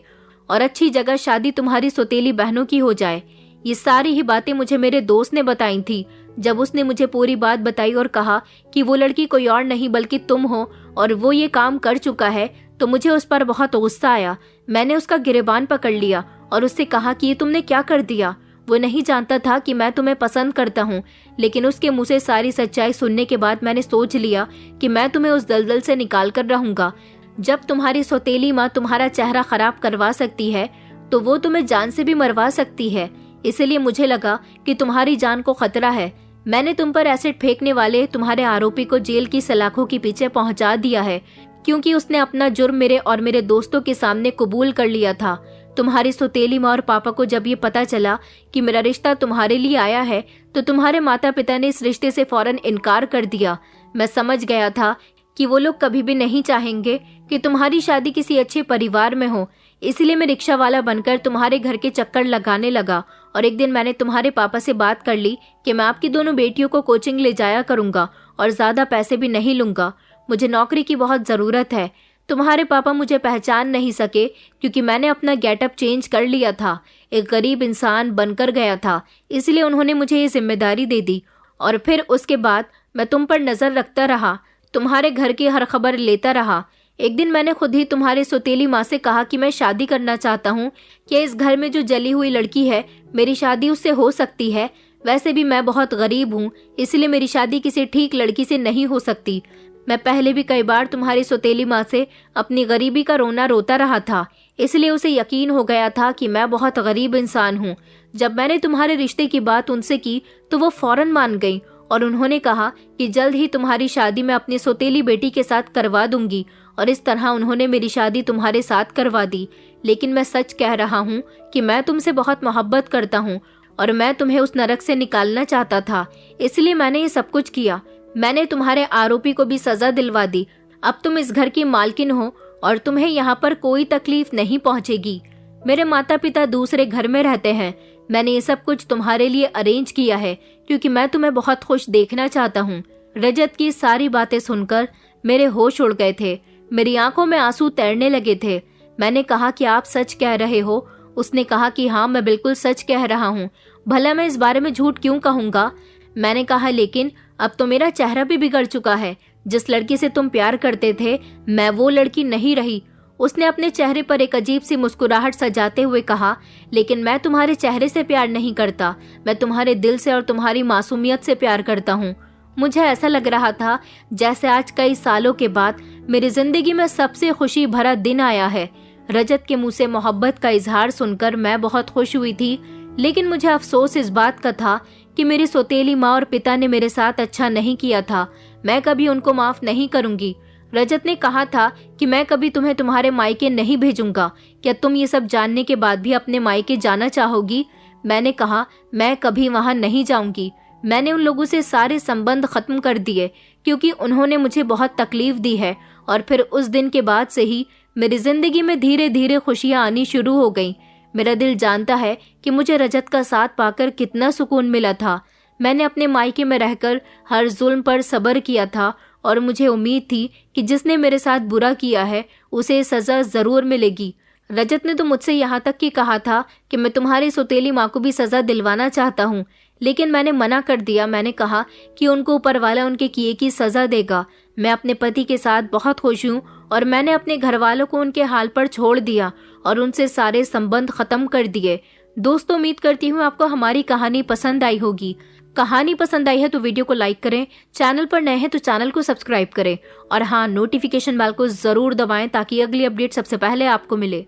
और अच्छी जगह शादी तुम्हारी सौतेली बहनों की हो जाए। ये सारी ही बातें मुझे मेरे दोस्त ने बताई थी। जब उसने मुझे पूरी बात बताई और कहा कि वो लड़की कोई और नहीं बल्कि तुम हो और वो ये काम कर चुका है, तो मुझे उस पर बहुत गुस्सा आया। मैंने उसका गिरेबान पकड़ लिया और उससे कहा कि ये तुमने क्या कर दिया। वो नहीं जानता था कि मैं तुम्हें पसंद करता हूँ, लेकिन उसके मुंह से सारी सच्चाई सुनने के बाद मैंने सोच लिया कि मैं तुम्हें उस दलदल से निकाल कर रहूंगा। जब तुम्हारी सौतेली माँ तुम्हारा चेहरा खराब करवा सकती है तो वो तुम्हें जान से भी मरवा सकती है। इसलिए मुझे लगा कि तुम्हारी जान को खतरा है। मैंने तुम पर एसिड फेंकने वाले तुम्हारे आरोपी को जेल की सलाखों के पीछे पहुंचा दिया है, क्योंकि उसने अपना जुर्म मेरे और मेरे दोस्तों के सामने कबूल कर लिया था। तुम्हारी सौतेली माँ और पापा को जब ये पता चला कि मेरा रिश्ता तुम्हारे लिए आया है तो तुम्हारे माता पिता ने इस रिश्ते से फौरन इनकार कर दिया। मैं समझ गया था कि वो लोग कभी भी नहीं चाहेंगे कि तुम्हारी शादी किसी अच्छे परिवार में हो। इसलिए मैं रिक्शा वाला बनकर तुम्हारे घर के चक्कर लगाने लगा और एक दिन मैंने तुम्हारे पापा से बात कर ली कि मैं आपकी दोनों बेटियों को कोचिंग ले जाया करूंगा और ज्यादा पैसे भी नहीं लूंगा। मुझे नौकरी की बहुत जरूरत है। तुम्हारे पापा मुझे पहचान नहीं सके क्योंकि मैंने अपना गेटअप चेंज कर लिया था, एक गरीब इंसान बनकर गया था। इसलिए उन्होंने मुझे ये जिम्मेदारी दे दी और फिर उसके बाद मैं तुम पर नजर रखता रहा, तुम्हारे घर की हर खबर लेता रहा। एक दिन मैंने खुद ही तुम्हारी सौतेली माँ से कहा कि मैं शादी करना चाहता हूँ। कि इस घर में जो जली हुई लड़की है मेरी शादी उससे हो सकती है। वैसे भी मैं बहुत गरीब हूँ, इसलिए मेरी शादी किसी ठीक लड़की से नहीं हो सकती। मैं पहले भी कई बार तुम्हारी सौतेली माँ से अपनी गरीबी का रोना रोता रहा था, इसलिए उसे यकीन हो गया था कि मैं बहुत गरीब इंसान हूँ। जब मैंने तुम्हारे रिश्ते की बात उनसे की तो वो फौरन मान गई और उन्होंने कहा कि जल्द ही तुम्हारी शादी मैं अपनी सौतेली बेटी के साथ करवा दूंगी। और इस तरह उन्होंने मेरी शादी तुम्हारे साथ करवा दी। लेकिन मैं सच कह रहा हूँ कि मैं तुमसे बहुत मोहब्बत करता हूँ और मैं तुम्हें उस नरक से निकालना चाहता था, इसलिए मैंने ये सब कुछ किया। मैंने तुम्हारे आरोपी को भी सजा दिलवा दी। अब तुम इस घर की मालकिन हो और तुम्हें यहाँ पर कोई तकलीफ नहीं पहुँचेगी। मेरे माता पिता दूसरे घर में रहते हैं। मैंने ये सब कुछ तुम्हारे लिए अरेंज किया है क्योंकि मैं तुम्हें बहुत खुश देखना चाहता हूँ। रजत की सारी बातें सुनकर मेरे होश उड़ गए थे, मेरी आंखों में आंसू तैरने लगे थे। मैंने कहा कि आप सच कह रहे हो। उसने कहा कि हाँ, मैं बिल्कुल सच कह रहा हूँ। भला मैं इस बारे में झूठ क्यों कहूँगा? मैंने कहा लेकिन अब तो मेरा चेहरा भी बिगड़ चुका है। जिस लड़की से तुम प्यार करते थे मैं वो लड़की नहीं रही। उसने अपने चेहरे पर एक अजीब सी मुस्कुराहट सजाते हुए कहा, लेकिन मैं तुम्हारे चेहरे से प्यार नहीं करता, मैं तुम्हारे दिल से और तुम्हारी मासूमियत से प्यार करता हूँ। मुझे ऐसा लग रहा था जैसे आज कई सालों के बाद मेरी जिंदगी में सबसे खुशी भरा दिन आया है। रजत के मुंह से मोहब्बत का इजहार सुनकर मैं बहुत खुश हुई थी, लेकिन मुझे अफसोस इस बात का था कि मेरी सौतेली माँ और पिता ने मेरे साथ अच्छा नहीं किया था। मैं कभी उनको माफ नहीं करूंगी। रजत ने कहा था कि मैं कभी तुम्हें तुम्हारे मायके नहीं भेजूंगा। क्या तुम ये सब जानने के बाद भी अपने मायके जाना चाहोगी? मैंने कहा मैं कभी वहां नहीं जाऊंगी। मैंने उन लोगों से सारे संबंध खत्म कर दिए क्योंकि उन्होंने मुझे बहुत तकलीफ दी है। और फिर उस दिन के बाद से ही मेरी जिंदगी में धीरे धीरे खुशियां आनी शुरू हो गईं। मेरा दिल जानता है कि मुझे रजत का साथ पाकर कितना सुकून मिला था। मैंने अपने मायके में रहकर हर जुल्म पर सब्र किया था और मुझे उम्मीद थी कि जिसने मेरे साथ बुरा किया है उसे सजा जरूर मिलेगी। रजत ने तो मुझसे यहाँ तक कि कहा था कि मैं तुम्हारी सौतेली माँ को भी सजा दिलवाना चाहता हूँ, लेकिन मैंने मना कर दिया। मैंने कहा कि उनको ऊपर वाला उनके किए की सजा देगा। मैं अपने पति के साथ बहुत खुश हूँ और मैंने अपने घर वालों को उनके हाल पर छोड़ दिया और उनसे सारे संबंध खत्म कर दिए। दोस्तों, उम्मीद करती हूँ आपको हमारी कहानी पसंद आई होगी। कहानी पसंद आई है तो वीडियो को लाइक करें, चैनल पर नए हैं तो चैनल को सब्सक्राइब करें और हाँ, नोटिफिकेशन बेल को जरूर दबाएं ताकि अगली अपडेट सबसे पहले आपको मिले।